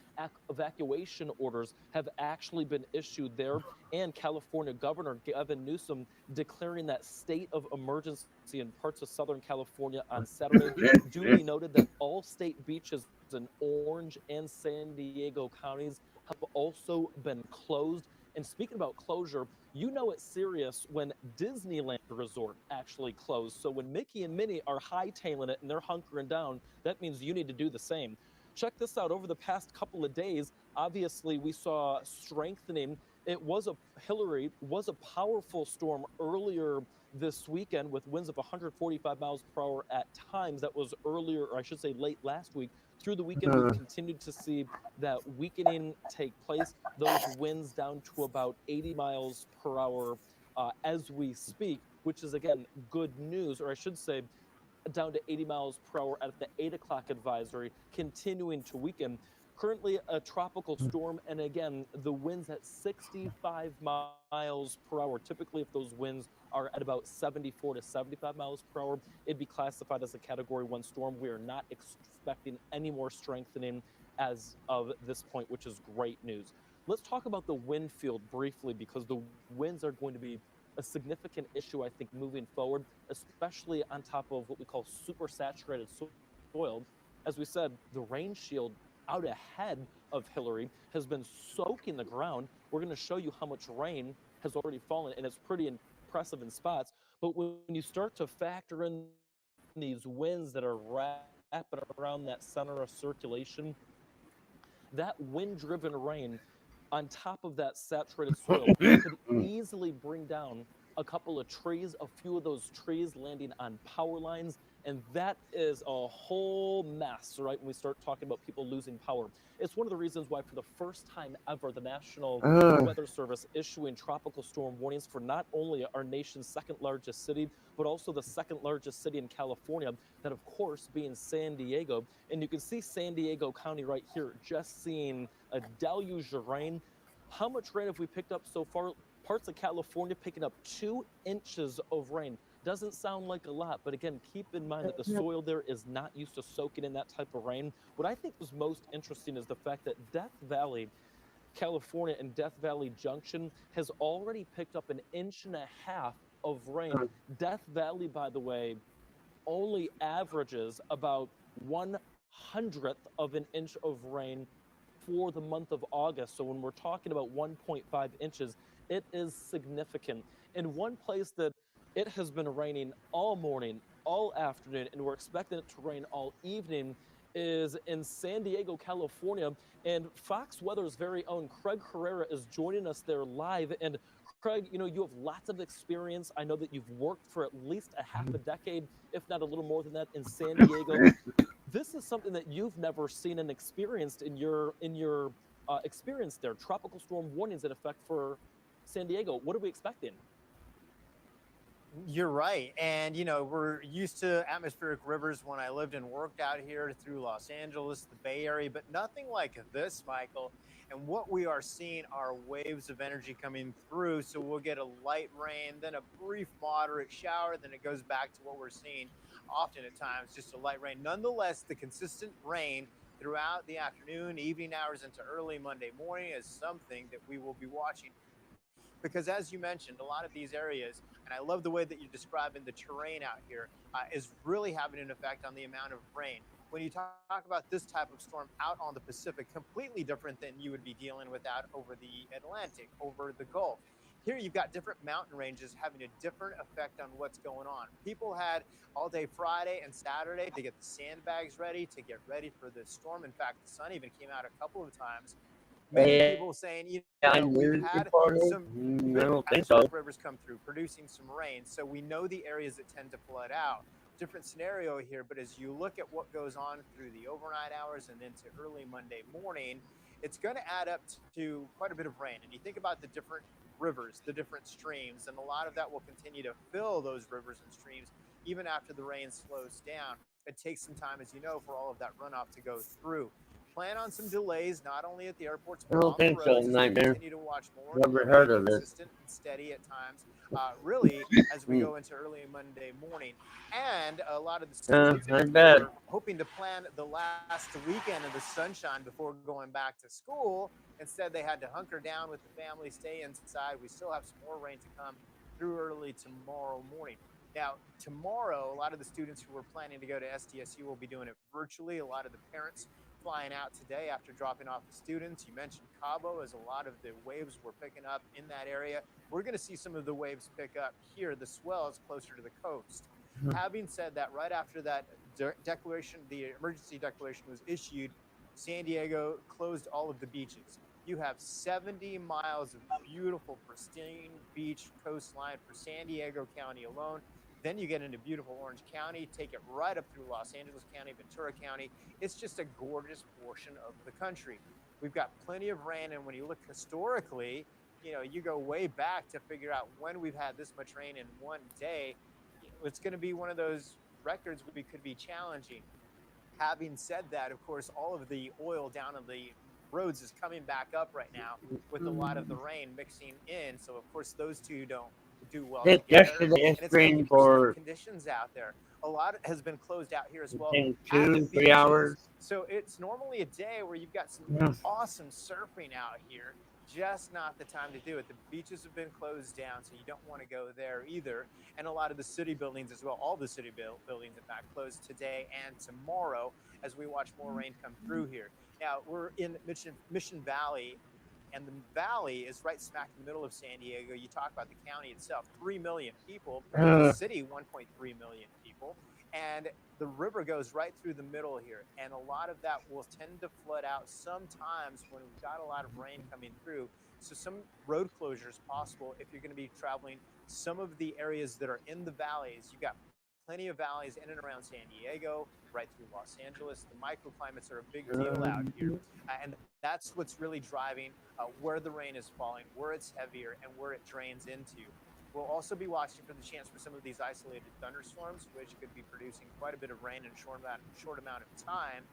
evacuation orders have actually been issued there, and California Governor Gavin Newsom declaring that state of emergency in parts of Southern California on Saturday. Duly noted that all state beaches in Orange and San Diego counties have also been closed. And speaking about closure, you know it's serious when Disneyland Resort actually closed. So when Mickey and Minnie are hightailing it and they're hunkering down, that means you need to do the same. Check this out. Over the past couple of days, obviously we saw strengthening. Hilary was a powerful storm earlier this weekend with winds of 145 miles per hour at times. That was earlier, or I should say late last week. Through the weekend, we've continued to see that weakening take place. Those winds down to about 80 miles per hour as we speak, which is, again, good news, or I should say down to 80 miles per hour at the 8 o'clock advisory, continuing to weaken. Currently a tropical storm, and again, the winds at 65 miles per hour. Typically, if those winds are at about 74 to 75 miles per hour, it'd be classified as a Category 1 storm. We are not expecting any more strengthening as of this point, which is great news. Let's talk about the wind field briefly, because the winds are going to be a significant issue, I think, moving forward, especially on top of what we call super saturated soil. As we said, the rain shield out ahead of Hilary has been soaking the ground. We're going to show you how much rain has already fallen, and it's pretty impressive in spots. But when you start to factor in these winds that are wrapping around that center of circulation, that wind-driven rain on top of that saturated soil could easily bring down a couple of trees, a few of those trees landing on power lines, and that is a whole mess, right, when we start talking about people losing power. It's one of the reasons why, for the first time ever, the National Weather Service issuing tropical storm warnings for not only our nation's second largest city, but also the second largest city in California, that of course being San Diego. And you can see San Diego County right here, just seeing a deluge of rain. How much rain have we picked up so far? Parts of California picking up 2 inches of rain. Doesn't sound like a lot, but again, keep in mind that the soil there is not used to soaking in that type of rain. What I think is most interesting is the fact that Death Valley, California, and Death Valley Junction has already picked up 1.5 inches of rain. Death Valley, by the way, only averages about 1/100th of an inch of rain for the month of August. So when we're talking about 1.5 inches, it is significant. And one place that it has been raining all morning, all afternoon, and we're expecting it to rain all evening is in San Diego, California. And Fox Weather's very own Craig Herrera is joining us there live. And Craig, you know, you have lots of experience. I know that you've worked for at least a half a decade, if not a little more than that, in San Diego. This is something that you've never seen and experienced in your experience there. Tropical storm warnings in effect for San Diego. What are we expecting? You're right. And, you know, we're used to atmospheric rivers when I lived and worked out here through Los Angeles, the Bay Area, but nothing like this, Michael. And what we are seeing are waves of energy coming through. So we'll get a light rain, then a brief moderate shower, then it goes back to what we're seeing often at times, just a light rain. Nonetheless, the consistent rain throughout the afternoon, evening hours into early Monday morning is something that we will be watching. Because as you mentioned, a lot of these areas, and I love the way that you're describing the terrain out here, is really having an effect on the amount of rain. When you talk about this type of storm out on the Pacific, completely different than you would be dealing with out over the Atlantic, over the Gulf. Here you've got different mountain ranges having a different effect on what's going on. People had all day Friday and Saturday to get the sandbags ready, to get ready for the storm. In fact, the sun even came out a couple of times. Many people saying, you know, we've had some rivers come through, producing some rain. So we know the areas that tend to flood out. Different scenario here, but as you look at what goes on through the overnight hours and into early Monday morning, it's going to add up to quite a bit of rain. And you think about the different rivers, the different streams, and a lot of that will continue to fill those rivers and streams even after the rain slows down. It takes some time, as you know, for all of that runoff to go through. Plan on some delays, not only at the airports, but on the roads. Continue to watch more. Never heard of it. Consistent and steady at times, really, as we go into early Monday morning. And a lot of the students are hoping to plan the last weekend of the sunshine before going back to school. Instead, they had to hunker down with the family, stay inside. We still have some more rain to come through early tomorrow morning. Now, tomorrow, a lot of the students who were planning to go to SDSU will be doing it virtually. A lot of the parents flying out today after dropping off the students. You mentioned Cabo, as a lot of the waves were picking up in that area. We're going to see some of the waves pick up here, the swells closer to the coast. Having said that, right after that declaration, the emergency declaration was issued, San Diego closed all of the beaches. You have 70 miles of beautiful, pristine beach coastline for San Diego County alone. Then you get into beautiful Orange County, take it right up through Los Angeles County, Ventura County. It's just a gorgeous portion of the country. We've got plenty of rain, and when you look historically, you know, you go way back to figure out when we've had this much rain in one day. It's going to be one of those records we could be challenging. Having said that, of course, all of the oil down on the roads is coming back up right now with a lot of the rain mixing in. So, of course, those two don't do well together. Yesterday, it's for conditions out there. A lot has been closed out here as well. 2-3 hours. So it's normally a day where you've got some awesome surfing out here. Just not the time to do it. The beaches have been closed down, so you don't want to go there either. And a lot of the city buildings as well, all the city buildings, in fact, closed today and tomorrow as we watch more rain come through here. Now, we're in Mission Valley, and the valley is right smack in the middle of San Diego. You talk about the county itself, 3 million people, the city, 1.3 million people. And the river goes right through the middle here. And a lot of that will tend to flood out sometimes when we've got a lot of rain coming through. So some road closures possible if you're going to be traveling some of the areas that are in the valleys. You've got plenty of valleys in and around San Diego, right through Los Angeles. The microclimates are a big deal out here. And that's what's really driving where the rain is falling, where it's heavier, and where it drains into. We'll also be watching for the chance for some of these isolated thunderstorms, which could be producing quite a bit of rain in a short amount of time.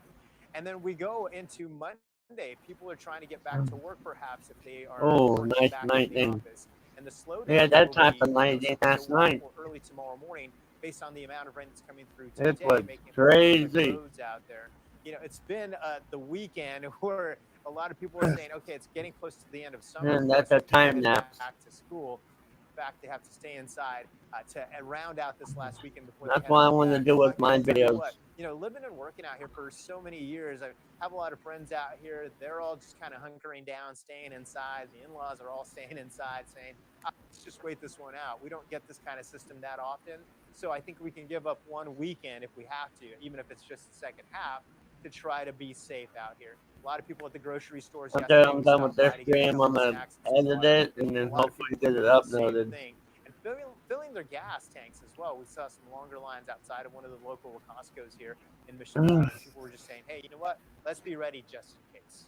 And then we go into Monday. Monday, people are trying to get back to work, perhaps if they are Oh, working nice back night in the then. office. And the slowdowns Yeah, that will type be, of night something last to watch night. for early tomorrow morning, based on the amount of rain that's coming through It today, was making it more slick crazy. roads out there. It's been the weekend where a lot of people are saying, okay, it's getting close to the end of summer And for that's us. a People are time headed lapse. back to school. In fact, they have to stay inside to round out this last weekend before they That's head what I on want to back. do And with Michael, my I'll tell you videos. what, living and working out here for so many years, I have a lot of friends out here. They're all just kind of hunkering down, staying inside. The in-laws are all staying inside, saying, let's just wait this one out. We don't get this kind of system that often. So I think we can give up one weekend if we have to, even if it's just the second half, to try to be safe out here. A lot of people at the grocery stores After yesterday, I'm we done with stopped this by to get a stream, couple I'm of gonna snacks and some edit water. it and A then lot of hopefully people get it doing the same uploaded. thing and filling their gas tanks as well. We saw some longer lines outside of one of the local Costco's here in Mission Valley. People were just saying, hey, you know what? Let's be ready just in case.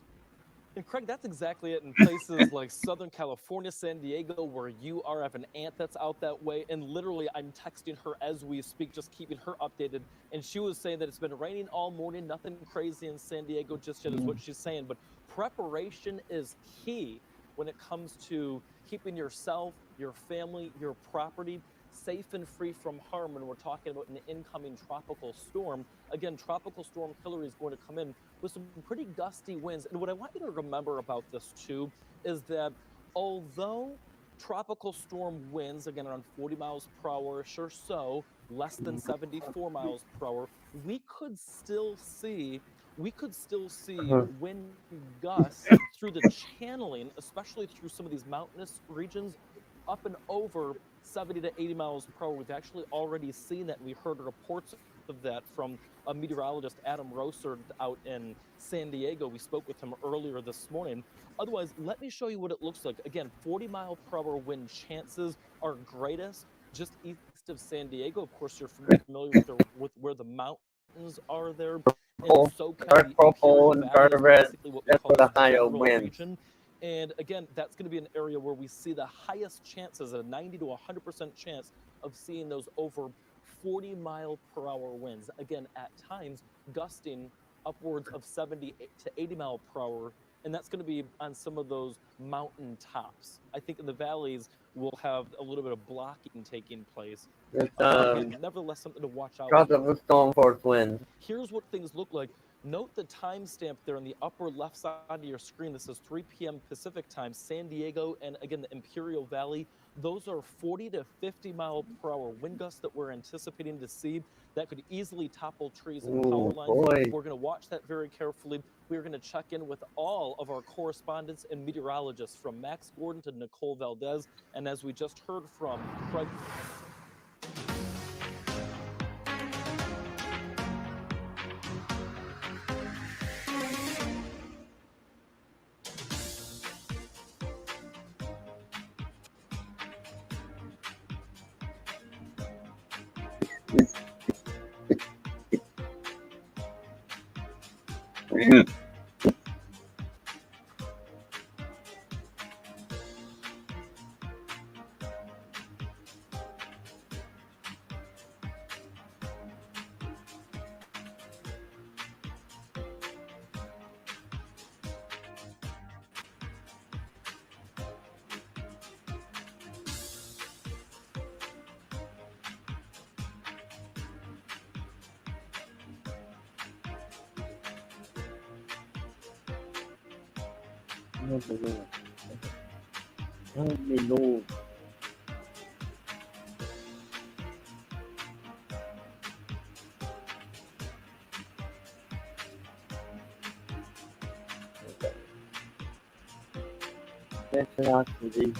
And Craig, that's exactly it in places like Southern California, San Diego, where you are. I have an aunt that's out that way. And literally, I'm texting her as we speak, just keeping her updated. And she was saying that it's been raining all morning, nothing crazy in San Diego just yet, is what she's saying. But preparation is key when it comes to keeping yourself, your family, your property safe and free from harm when we're talking about an incoming tropical storm. Again, Tropical Storm Hilary is going to come in with some pretty gusty winds. And what I want you to remember about this too is that although tropical storm winds, again around 40 miles per hour or so, less than 74 miles per hour, we could still see wind gusts through the channeling, especially through some of these mountainous regions, up and over 70 to 80 miles per hour. We've actually already seen that, and we heard reports of that from a meteorologist, Adam Roser, out in San Diego. We spoke with him earlier this morning. Otherwise, let me show you what it looks like. Again, 40-mile-per-hour wind chances are greatest just east of San Diego. Of course, you're familiar with where the mountains are there. In SoCal, Dark the purple Imperial and Valley dark is red. basically what we That's call for the the higher general winds. region. And again, that's going to be an area where we see the highest chances, a 90 to 100% chance of seeing those over 40-mile-per-hour winds. Again, at times gusting upwards of 70 to 80 mile per hour. And that's going to be on some of those mountain tops. I think in the valleys, we'll have a little bit of blocking taking place. It's Again, nevertheless, something to watch out for. tropical storm force winds. Here's what things look like. Note the timestamp there on the upper left side of your screen. This is 3 p.m. Pacific time, San Diego, and again, the Imperial Valley. Those are 40 to 50 mile per hour wind gusts that we're anticipating to see that could easily topple trees and power lines. Boy. We're going to watch that very carefully. We're going to check in with all of our correspondents and meteorologists, from Max Gordon to Nicole Valdez. And as we just heard from Craig.ไม่รู้ That's not easy.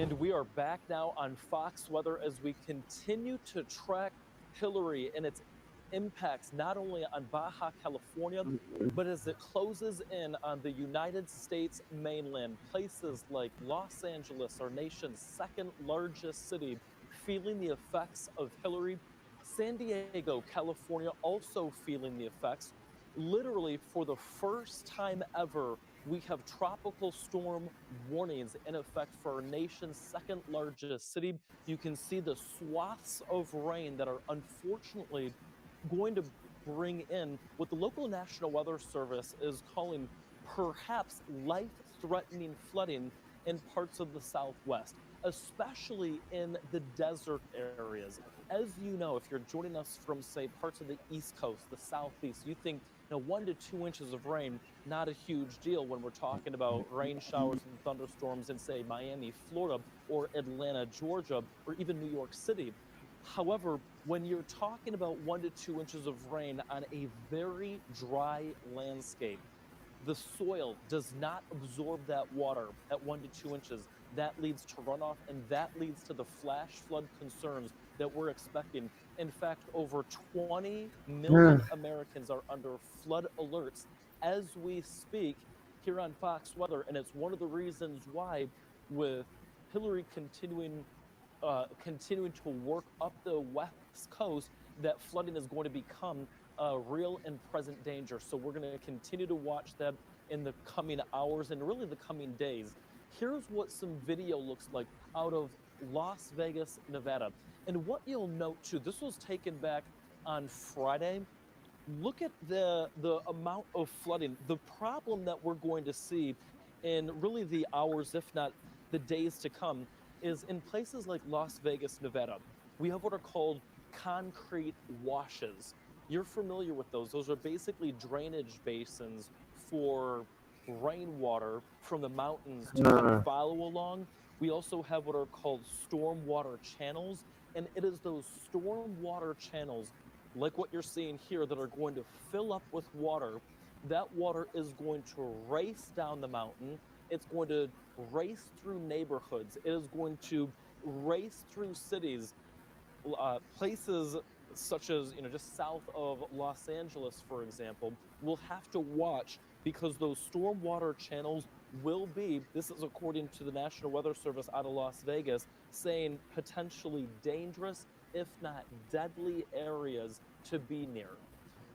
And we are back now on Fox Weather as we continue to track Hilary and its impacts not only on Baja California, but as it closes in on the United States mainland, places like Los Angeles, our nation's second largest city, feeling the effects of Hilary. San Diego, California, also feeling the effects. Literally, for the first time ever, we have tropical storm warnings in effect for our nation's second largest city. You can see the swaths of rain that are unfortunately going to bring in what the local National Weather Service is calling perhaps life-threatening flooding in parts of the Southwest, especially in the desert areas. As you know, if you're joining us from, say, parts of the East Coast, the Southeast, you think 1 to 2 inches of rain, not a huge deal when we're talking about rain showers and thunderstorms in, say, Miami, Florida, or Atlanta, Georgia, or even New York City. However, when you're talking about 1 to 2 inches of rain on a very dry landscape, the soil does not absorb that water at 1 to 2 inches. That leads to runoff, and that leads to the flash flood concerns that we're expecting. In fact, over 20 million Americans are under flood alerts as we speak here on Fox Weather. And it's one of the reasons why, with Hilary continuing to work up the West Coast, that flooding is going to become a real and present danger. So we're going to continue to watch that in the coming hours and really the coming days. Here's what some video looks like out of Las Vegas, Nevada. And what you'll note too, this was taken back on Friday. Look at the amount of flooding. The problem that we're going to see in really the hours, if not the days to come, is in places like Las Vegas, Nevada. We have what are called concrete washes. You're familiar with those. Those are basically drainage basins for rainwater from the mountains to kind of follow along. We also have what are called stormwater channels, and it is those stormwater channels, like what you're seeing here, that are going to fill up with water. That water is going to race down the mountain. It's going to race through neighborhoods. It is going to race through cities, places such as, just south of Los Angeles, for example. We'll have to watch because those stormwater channels will be, this is according to the National Weather Service out of Las Vegas, saying potentially dangerous, if not deadly areas to be near.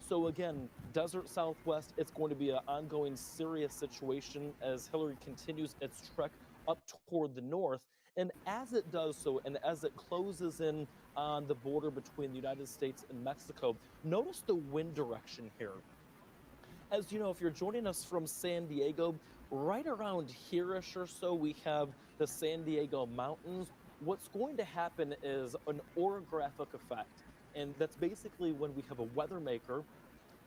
So again, desert Southwest, it's going to be an ongoing serious situation as Hilary continues its trek up toward the north. And as it does so, and as it closes in on the border between the United States and Mexico, notice the wind direction here. As you know, if you're joining us from San Diego, right around here-ish or so, we have the San Diego mountains. What's going to happen is an orographic effect. And that's basically when we have a weather maker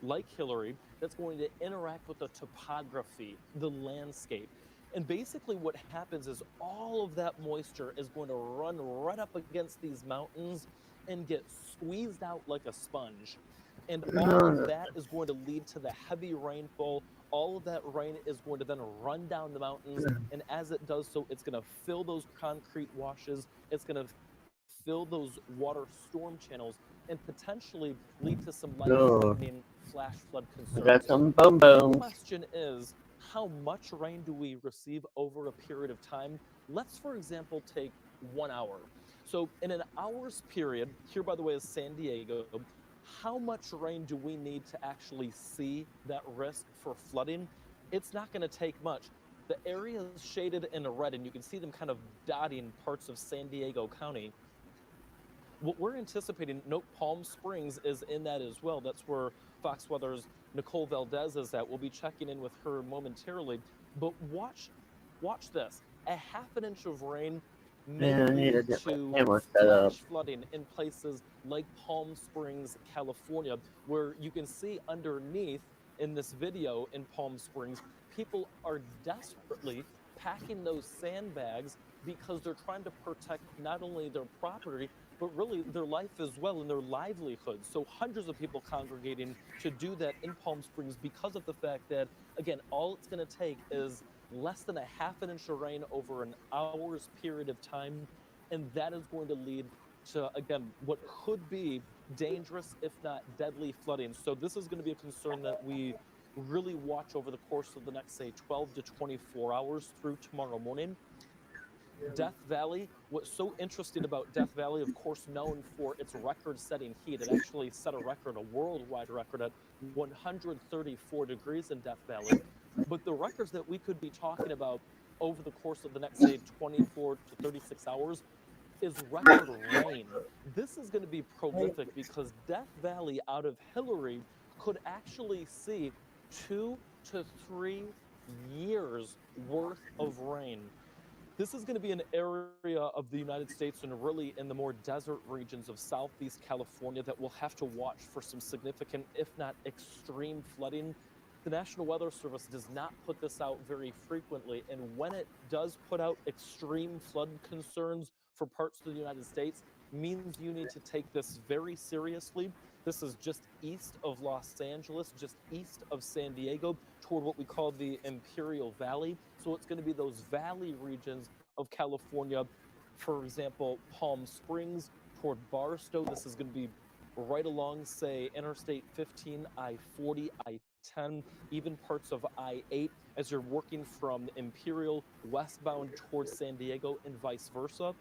like Hilary that's going to interact with the topography, the landscape. And basically what happens is all of that moisture is going to run right up against these mountains and get squeezed out like a sponge. And all of that is going to lead to the heavy rainfall. All of that rain is going to then run down the mountains. And as it does so, it's going to fill those concrete washes. It's going to fill those water storm channels and potentially lead to some life-threatening flash flood concerns. Got some boom booms. The question is, how much rain do we receive over a period of time? Let's, for example, take 1 hour. So in an hour's period, here, by the way, is San Diego, how much rain do we need to actually see that risk for flooding? It's not going to take much. The area is shaded in red, and you can see them kind of dotting parts of San Diego County. What we're anticipating, note Palm Springs is in that as well. That's where Fox Weather's Nicole Valdez is at. We'll be checking in with her momentarily. But watch this. A half an inch of rain may lead to flash flooding in places like Palm Springs, California, where you can see underneath in this video in Palm Springs, people are desperately packing those sandbags because they're trying to protect not only their property, but really their life as well and their livelihood. So hundreds of people congregating to do that in Palm Springs because of the fact that, again, all it's going to take is less than a half an inch of rain over an hour's period of time. And that is going to lead to, again, what could be dangerous, if not deadly flooding. So this is going to be a concern that we really watch over the course of the next, say, 12 to 24 hours through tomorrow morning. Death Valley, what's so interesting about Death Valley, of course, known for its record-setting heat. It actually set a record, a worldwide record at 134 degrees in Death Valley. But the records that we could be talking about over the course of the next, say, 24 to 36 hours is record rain. This is going to be prolific because Death Valley out of Hilary could actually see 2 to 3 years worth of rain. This is going to be an area of the United States and really in the more desert regions of Southeast California that will have to watch for some significant, if not extreme, flooding. The National Weather Service does not put this out very frequently, and when it does put out extreme flood concerns for parts of the United States, means you need to take this very seriously. This is just east of Los Angeles, just east of San Diego, toward what we call the Imperial Valley. So it's going to be those valley regions of California. For example, Palm Springs toward Barstow. This is going to be right along, say, Interstate 15, I-40, I-10, even parts of I-8 as you're working from Imperial westbound towards San Diego and vice versa.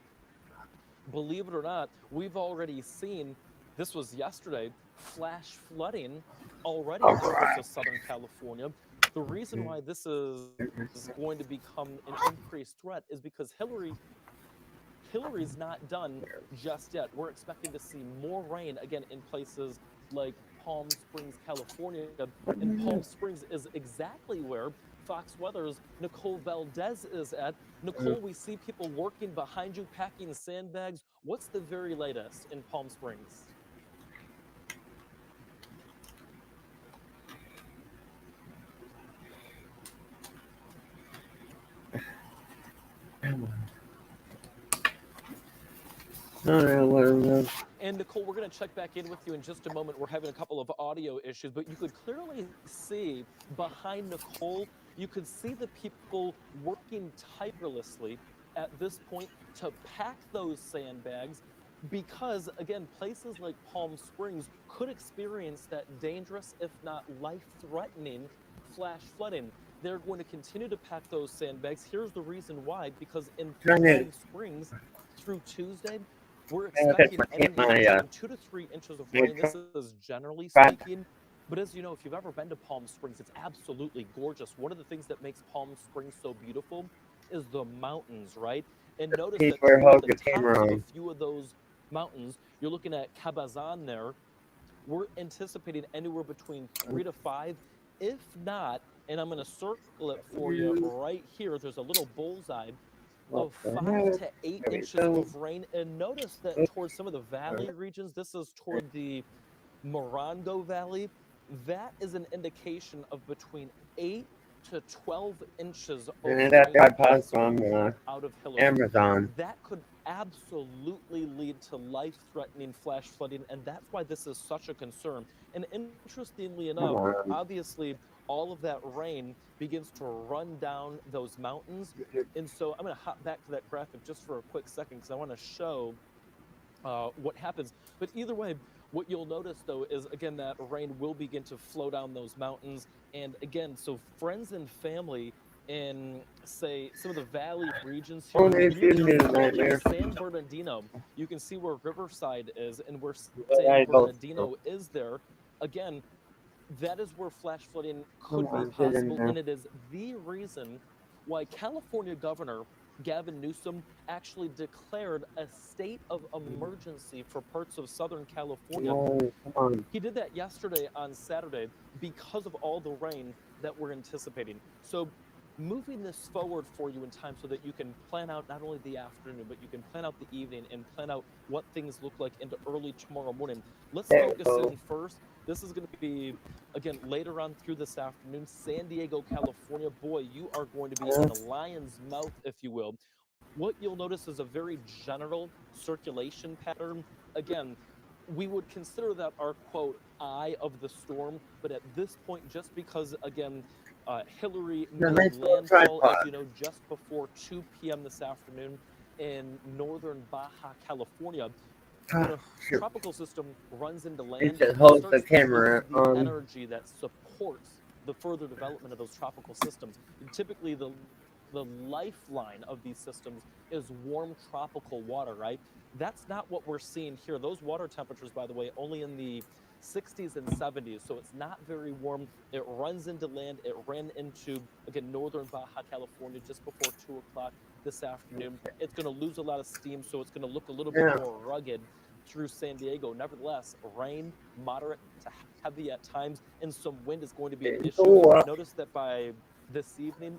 Believe it or not, we've already seen, this was yesterday, flash flooding already in parts of Southern California. The reason why this is going to become an increased threat is because Hillary's not done just yet. We're expecting to see more rain again in places like Palm Springs, California. And Palm Springs is exactly where Fox Weather's Nicole Valdez is at. Nicole, we see people working behind you, packing sandbags. What's the very latest in Palm Springs? And Nicole, we're going to check back in with you in just a moment. We're having a couple of audio issues, but you could clearly see behind Nicole, you could see the people working tirelessly at this point to pack those sandbags because, again, places like Palm Springs could experience that dangerous, if not life-threatening, flash flooding. They're going to continue to pack those sandbags. Here's the reason why, because in Palm Springs through Tuesday, we're expecting anywhere between 2 to 3 inches of rain. This is generally speaking. But as you know, if you've ever been to Palm Springs, it's absolutely gorgeous. One of the things that makes Palm Springs so beautiful is the mountains, right? And notice that toward the tops of a few of those mountains, you're looking at Cabazon there. We're anticipating anywhere between 3 to 5, if not, and I'm going to circle it for you right here. There's a little bullseye of 5 to 8 inches of rain. And notice that towards some of the valley regions, this is toward the Morongo Valley, that is an indication of between 8 to 12 inches of rain out of Hilary. Amazon. That could absolutely lead to life-threatening flash flooding, and that's why this is such a concern. And interestingly enough, obviously, all of that rain begins to run down those mountains. And so I'm going to hop back to that graphic just for a quick second because I want to show what happens. But either way, what you'll notice, though, is, again, that rain will begin to flow down those mountains. And again, so friends and family in, say, some of the valley regions here, near San Bernardino, you can see where Riverside is and where San Bernardino is there. Again, that is where flash flooding could be possible, and it is the reason why California Governor Gavin Newsom actually declared a state of emergency for parts of Southern California. He did that yesterday on Saturday because of all the rain that we're anticipating. So moving this forward for you in time so that you can plan out not only the afternoon, but you can plan out the evening and plan out what things look like into early tomorrow morning. Let's focus in first. This is going to be, again, later on through this afternoon, San Diego, California. Boy, you are going to be in the lion's mouth, if you will. What you'll notice is a very general circulation pattern. Again, we would consider that our, quote, eye of the storm. But at this point, just because, again, Hilary The made nice little landfall, as tripod. you know, just before 2 p.m. this afternoon in northern Baja California. When a Shoot. tropical system runs into It land, should it hold the starts to camera lose the on. energy that supports the further development of those tropical systems. Typically, the lifeline of these systems is warm tropical water, right? That's not what we're seeing here. Those water temperatures, by the way, only in the 60s and 70s, so it's not very warm. It runs into land. It ran into, again, northern Baja California just before 2 o'clock this afternoon. It's going to lose a lot of steam, so it's going to look a little bit Yeah. more rugged through San Diego. Nevertheless, rain, moderate to heavy at times, and some wind is going to be an issue. Door. Notice that by this evening,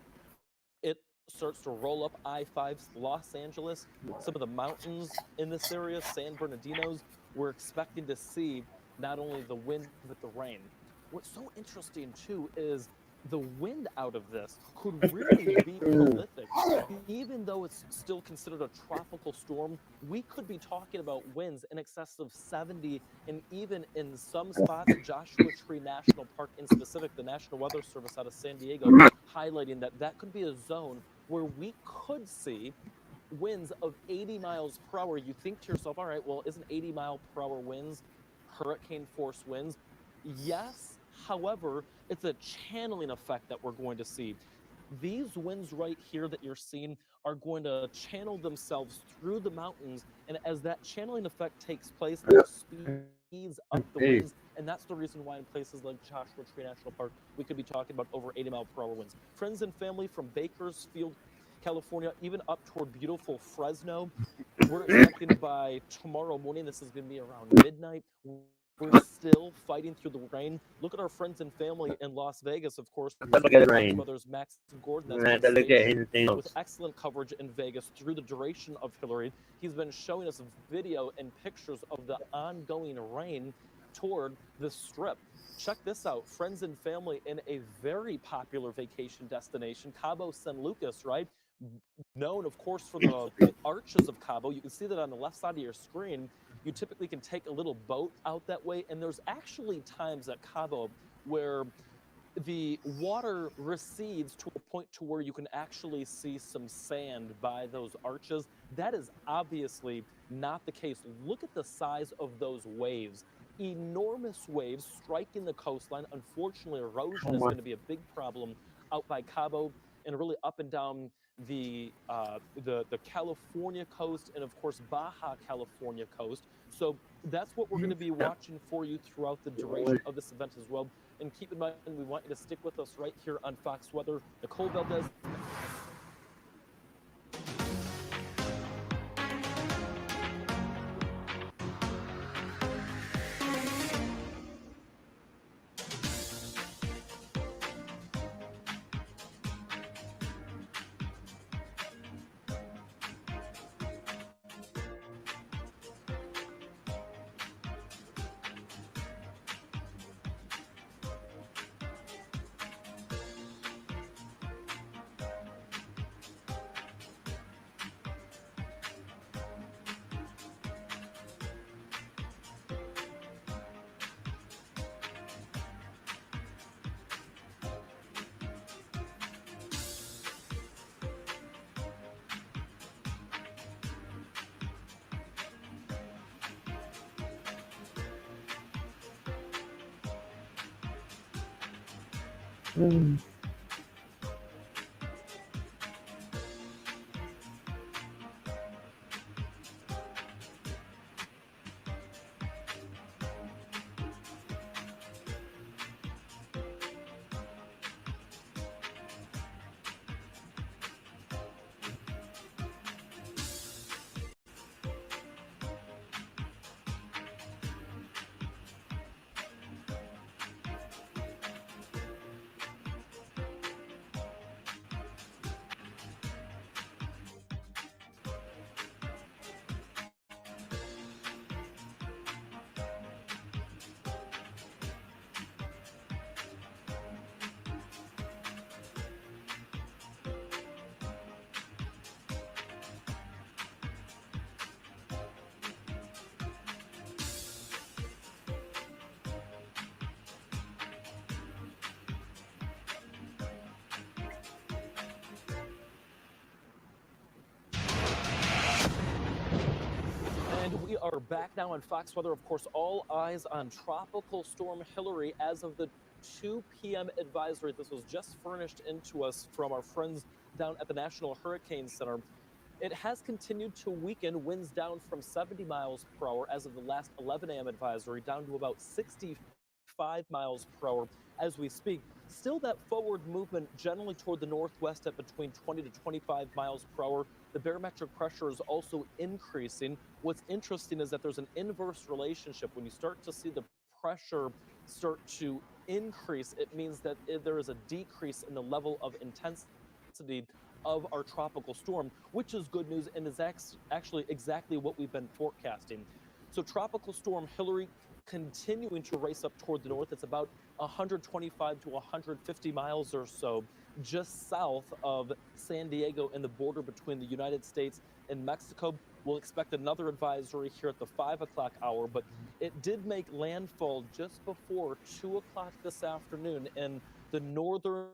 it starts to roll up I-5, Los Angeles, some of the mountains in this area, San Bernardino's. We're expecting to see not only the wind, but the rain. What's so interesting, too, is the wind out of this could really be prolific. Even though it's still considered a tropical storm, we could be talking about winds in excess of 70, and even in some spots, Joshua Tree National Park in specific, the National Weather Service out of San Diego, highlighting that that could be a zone where we could see winds of 80 miles per hour. You think to yourself, all right, well, isn't 80-mile-per-hour winds hurricane force winds? Yes. However, it's a channeling effect that we're going to see. These winds right here that you're seeing are going to channel themselves through the mountains. And as that channeling effect takes place, it speeds up the Hey. winds. And that's the reason why in places like Joshua Tree National Park, we could be talking about over 80-mile-per-hour winds. Friends and family from Bakersfield, California, even up toward beautiful Fresno, we're expecting by tomorrow morning, this is going to be around midnight. We're still fighting through the rain. Look at our friends and family in Las Vegas, of course. Look at the Fox rain. Brothers, Max and Gordon, I'm that's gonna been have to look at stationed anything with else. excellent coverage in Vegas through the duration of Hilary. He's been showing us video and pictures of the ongoing rain toward the Strip. Check this out. Friends and family in a very popular vacation destination, Cabo San Lucas, right? Known, of course, for the arches of Cabo. You can see that on the left side of your screen. You typically can take a little boat out that way, and there's actually times at Cabo where the water recedes to a point to where you can actually see some sand by those arches. That is obviously not the case. Look at the size of those waves. Enormous waves striking the coastline. Unfortunately, erosion is going to be a big problem out by Cabo and really up and down the California coast and of course Baja California coast. So that's what we're going to be watching for you throughout the duration of this event as well. And keep in mind, we want you to stick with us right here on Fox Weather. Nicole Valdez. And we are back now on Fox Weather. Of course, all eyes on Tropical Storm Hilary as of the 2 p.m. advisory. This was just furnished into us from our friends down at the National Hurricane Center. It has continued to weaken, winds down from 70 miles per hour as of the last 11 a.m. advisory, down to about 65 miles per hour as we speak. Still that forward movement generally toward the northwest at between 20 to 25 miles per hour. The barometric pressure is also increasing. What's interesting is that there's an inverse relationship. When you start to see the pressure start to increase, it means that there is a decrease in the level of intensity of our tropical storm, which is good news and is actually exactly what we've been forecasting. So Tropical Storm Hilary continuing to race up toward the north. It's about 125 to 150 miles or so just south of San Diego and the border between the United States and Mexico. We'll expect another advisory here at the 5 o'clock hour, but it did make landfall just before 2 o'clock this afternoon in the northern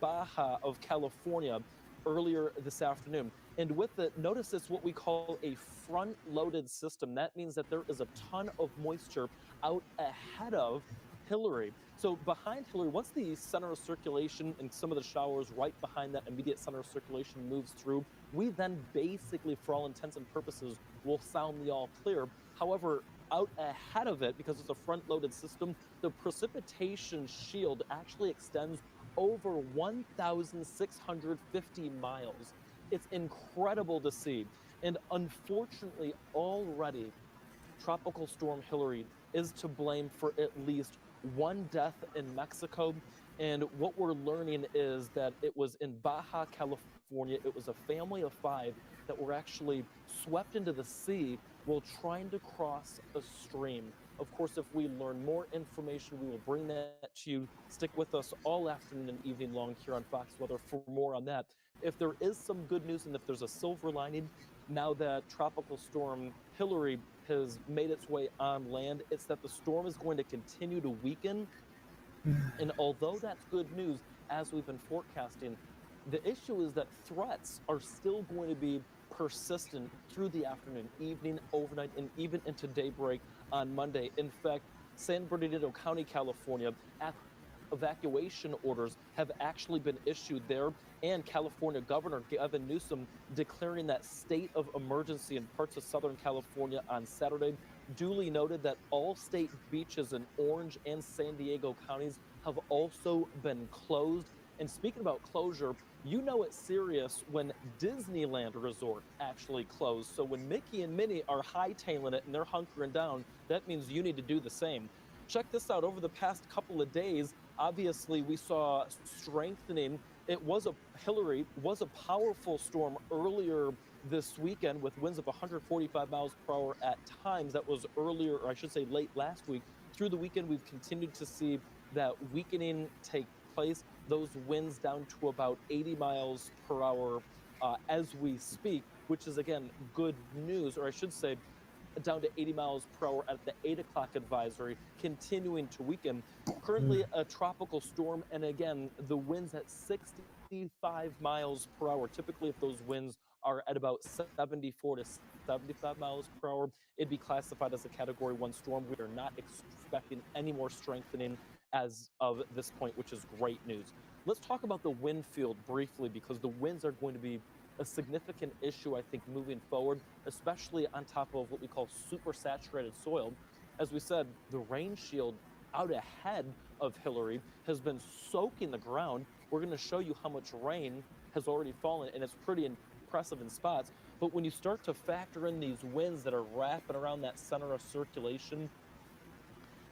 Baja of California earlier this afternoon. And with it, notice it's what we call a front-loaded system. That means that there is a ton of moisture out ahead of Hilary. So behind Hilary, once the center of circulation and some of the showers right behind that immediate center of circulation moves through, we then basically, for all intents and purposes, will sound the all clear. However, out ahead of it, because it's a front-loaded system, the precipitation shield actually extends over 1,650 miles. It's incredible to see. And unfortunately, already, Tropical Storm Hilary is to blame for at least one death in Mexico. And what we're learning is that it was in Baja California. It was a family of 5 that were actually swept into the sea while trying to cross a stream. Of course, if we learn more information, we will bring that to you. Stick with us all afternoon and evening long here on Fox Weather for more on that. If there is some good news and if there's a silver lining, now that Tropical Storm Hilary has made its way on land, it's that the storm is going to continue to weaken. And although that's good news, as we've been forecasting, the issue is that threats are still going to be persistent through the afternoon, evening, overnight, and even into daybreak on Monday. In fact, San Bernardino County, California, evacuation orders have actually been issued there, and California Governor Gavin Newsom declaring that state of emergency in parts of Southern California on Saturday. Duly noted that all state beaches in Orange and San Diego counties have also been closed. And speaking about closure, you know it's serious when Disneyland Resort actually closed. So when Mickey and Minnie are hightailing it and they're hunkering down, that means you need to do the same. Check this out. Over the past couple of days, obviously we saw strengthening. Hilary was a powerful storm earlier this weekend with winds of 145 miles per hour at times. That was earlier, or I should say late last week. Through the weekend, we've continued to see that weakening take place. Those winds down to about 80 miles per hour as we speak, which is again good news, or I should say down to 80 miles per hour at the 8 o'clock advisory, continuing to weaken. Currently a tropical storm, and again, the winds at 65 miles per hour. Typically, if those winds are at about 74 to 75 miles per hour, it'd be classified as a Category 1 storm. We are not expecting any more strengthening as of this point, which is great news. Let's talk about the wind field briefly, because the winds are going to be a significant issue, I think, moving forward, especially on top of what we call super saturated soil. As we said, the rain shield out ahead of Hilary has been soaking the ground. We're going to show you how much rain has already fallen, and it's pretty impressive in spots. But when you start to factor in these winds that are wrapping around that center of circulation,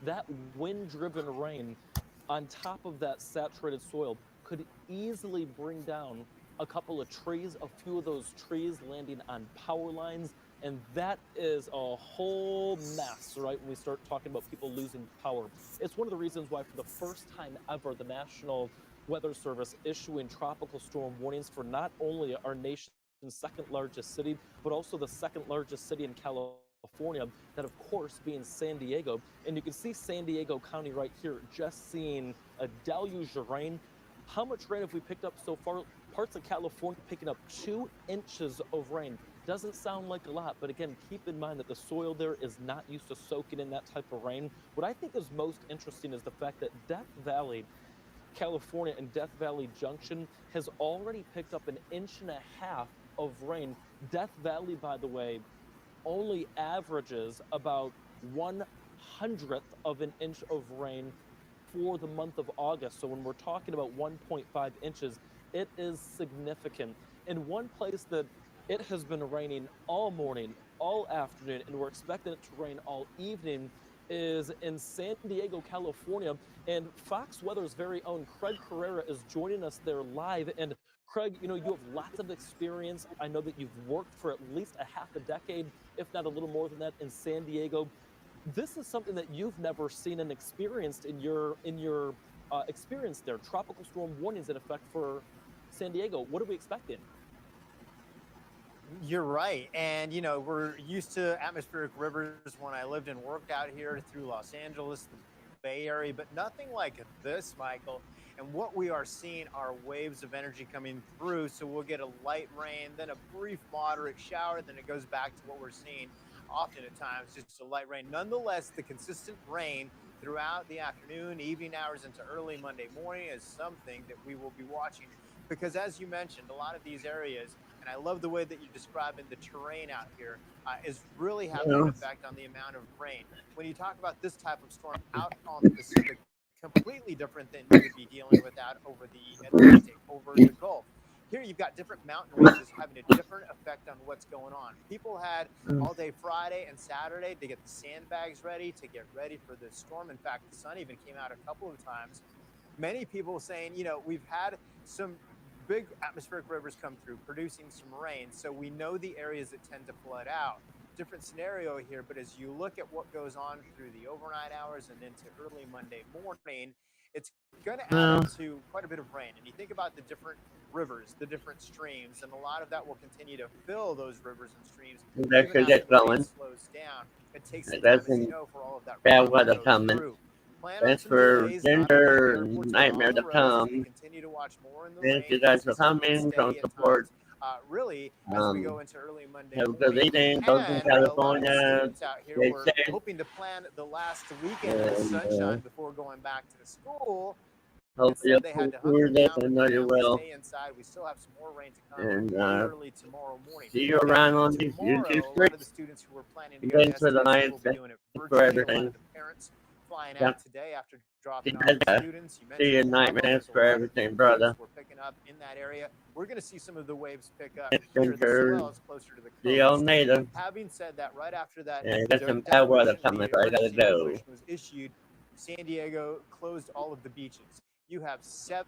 that wind-driven rain on top of that saturated soil could easily bring down a couple of trees, a few of those trees landing on power lines, and that is a whole mess, right? When we start talking about people losing power. It's one of the reasons why, for the first time ever, the National Weather Service issuing tropical storm warnings for not only our nation's second largest city, but also the second largest city in California, that of course being San Diego. And you can see San Diego County right here, just seeing a deluge of rain. How much rain have we picked up so far? parts of California picking up 2 inches of rain. Doesn't sound like a lot, but again, keep in mind that the soil there is not used to soaking in that type of rain. What I think is most interesting is the fact that Death Valley, California, and Death Valley Junction has already picked up 1.5 inches of rain. Death Valley, by the way, only averages about 1/100th of an inch of rain for the month of August. So when we're talking about 1.5 inches, it is significant. In one place that it has been raining all morning, all afternoon, and we're expecting it to rain all evening is in San Diego, California. And Fox Weather's very own Craig Carrera is joining us there live. And Craig, you have lots of experience. I know that you've worked for at least a half a decade, if not a little more than that, in San Diego. This is something that you've never seen and experienced in your experience there. Tropical storm warnings in effect for San Diego. What are we expecting? You're right. And, we're used to atmospheric rivers when I lived and worked out here through Los Angeles, the Bay Area, but nothing like this, Michael. And what we are seeing are waves of energy coming through. So we'll get a light rain, then a brief moderate shower, then it goes back to what we're seeing often at times, just a light rain. Nonetheless, the consistent rain throughout the afternoon, evening hours into early Monday morning is something that we will be watching. Because as you mentioned, a lot of these areas, and I love the way that you're describing the terrain out here, is really having an effect on the amount of rain. When you talk about this type of storm out on the Pacific, completely different than you would be dealing with out over the Atlantic, over the Gulf. Here you've got different mountain ranges having a different effect on what's going on. People had all day Friday and Saturday to get the sandbags ready, to get ready for the storm. In fact, the sun even came out a couple of times. Many people saying, we've had some big atmospheric rivers come through, producing some rain. So we know the areas that tend to flood out. Different scenario here, but as you look at what goes on through the overnight hours and into early Monday morning, it's going to add up to quite a bit of rain. And you think about the different rivers, the different streams, and a lot of that will continue to fill those rivers and streams. That Even could after get the rain going. slows down, it takes some It time, as doesn't you know, for all of that bad rain to weather go coming. through. Plan on That's some for delays, not only at Ginger airports, but nightmare on the to roads as we come. continue to watch more in the Thank rain. you guys for Consistent and coming. Don't steady at support. times. Really, as we go into early Monday Have a good morning. evening. Those in And a lot of the California, students out here stay were safe. hoping to plan the last weekend in the And sunshine before going back to school. hopefully you'll Instead, they had to pull hunker through this. down I with know the you family, will. stay inside. We still have some more rain to come And early tomorrow morning. see you Now, around on these tomorrow, YouTube a lot streets. of the students who were planning to go Thanks to for the SDSU night. will be Thanks doing it for virtually. A lot everything. of the parents flying Yep. out today after dropping See off you the guys. students. You See you mentioned Cabo. nightmares There's a for lot of everything, different brother. waves we're picking up in that area. We're going to see some of the waves pick up Thanks, here. The Ginger. swells closer to the See y'all coast. later. Having said that, right after that Yeah, got some bad weather declaration, coming, the so I gotta emergency go. declaration was issued, San Diego closed all of the beaches. You have 7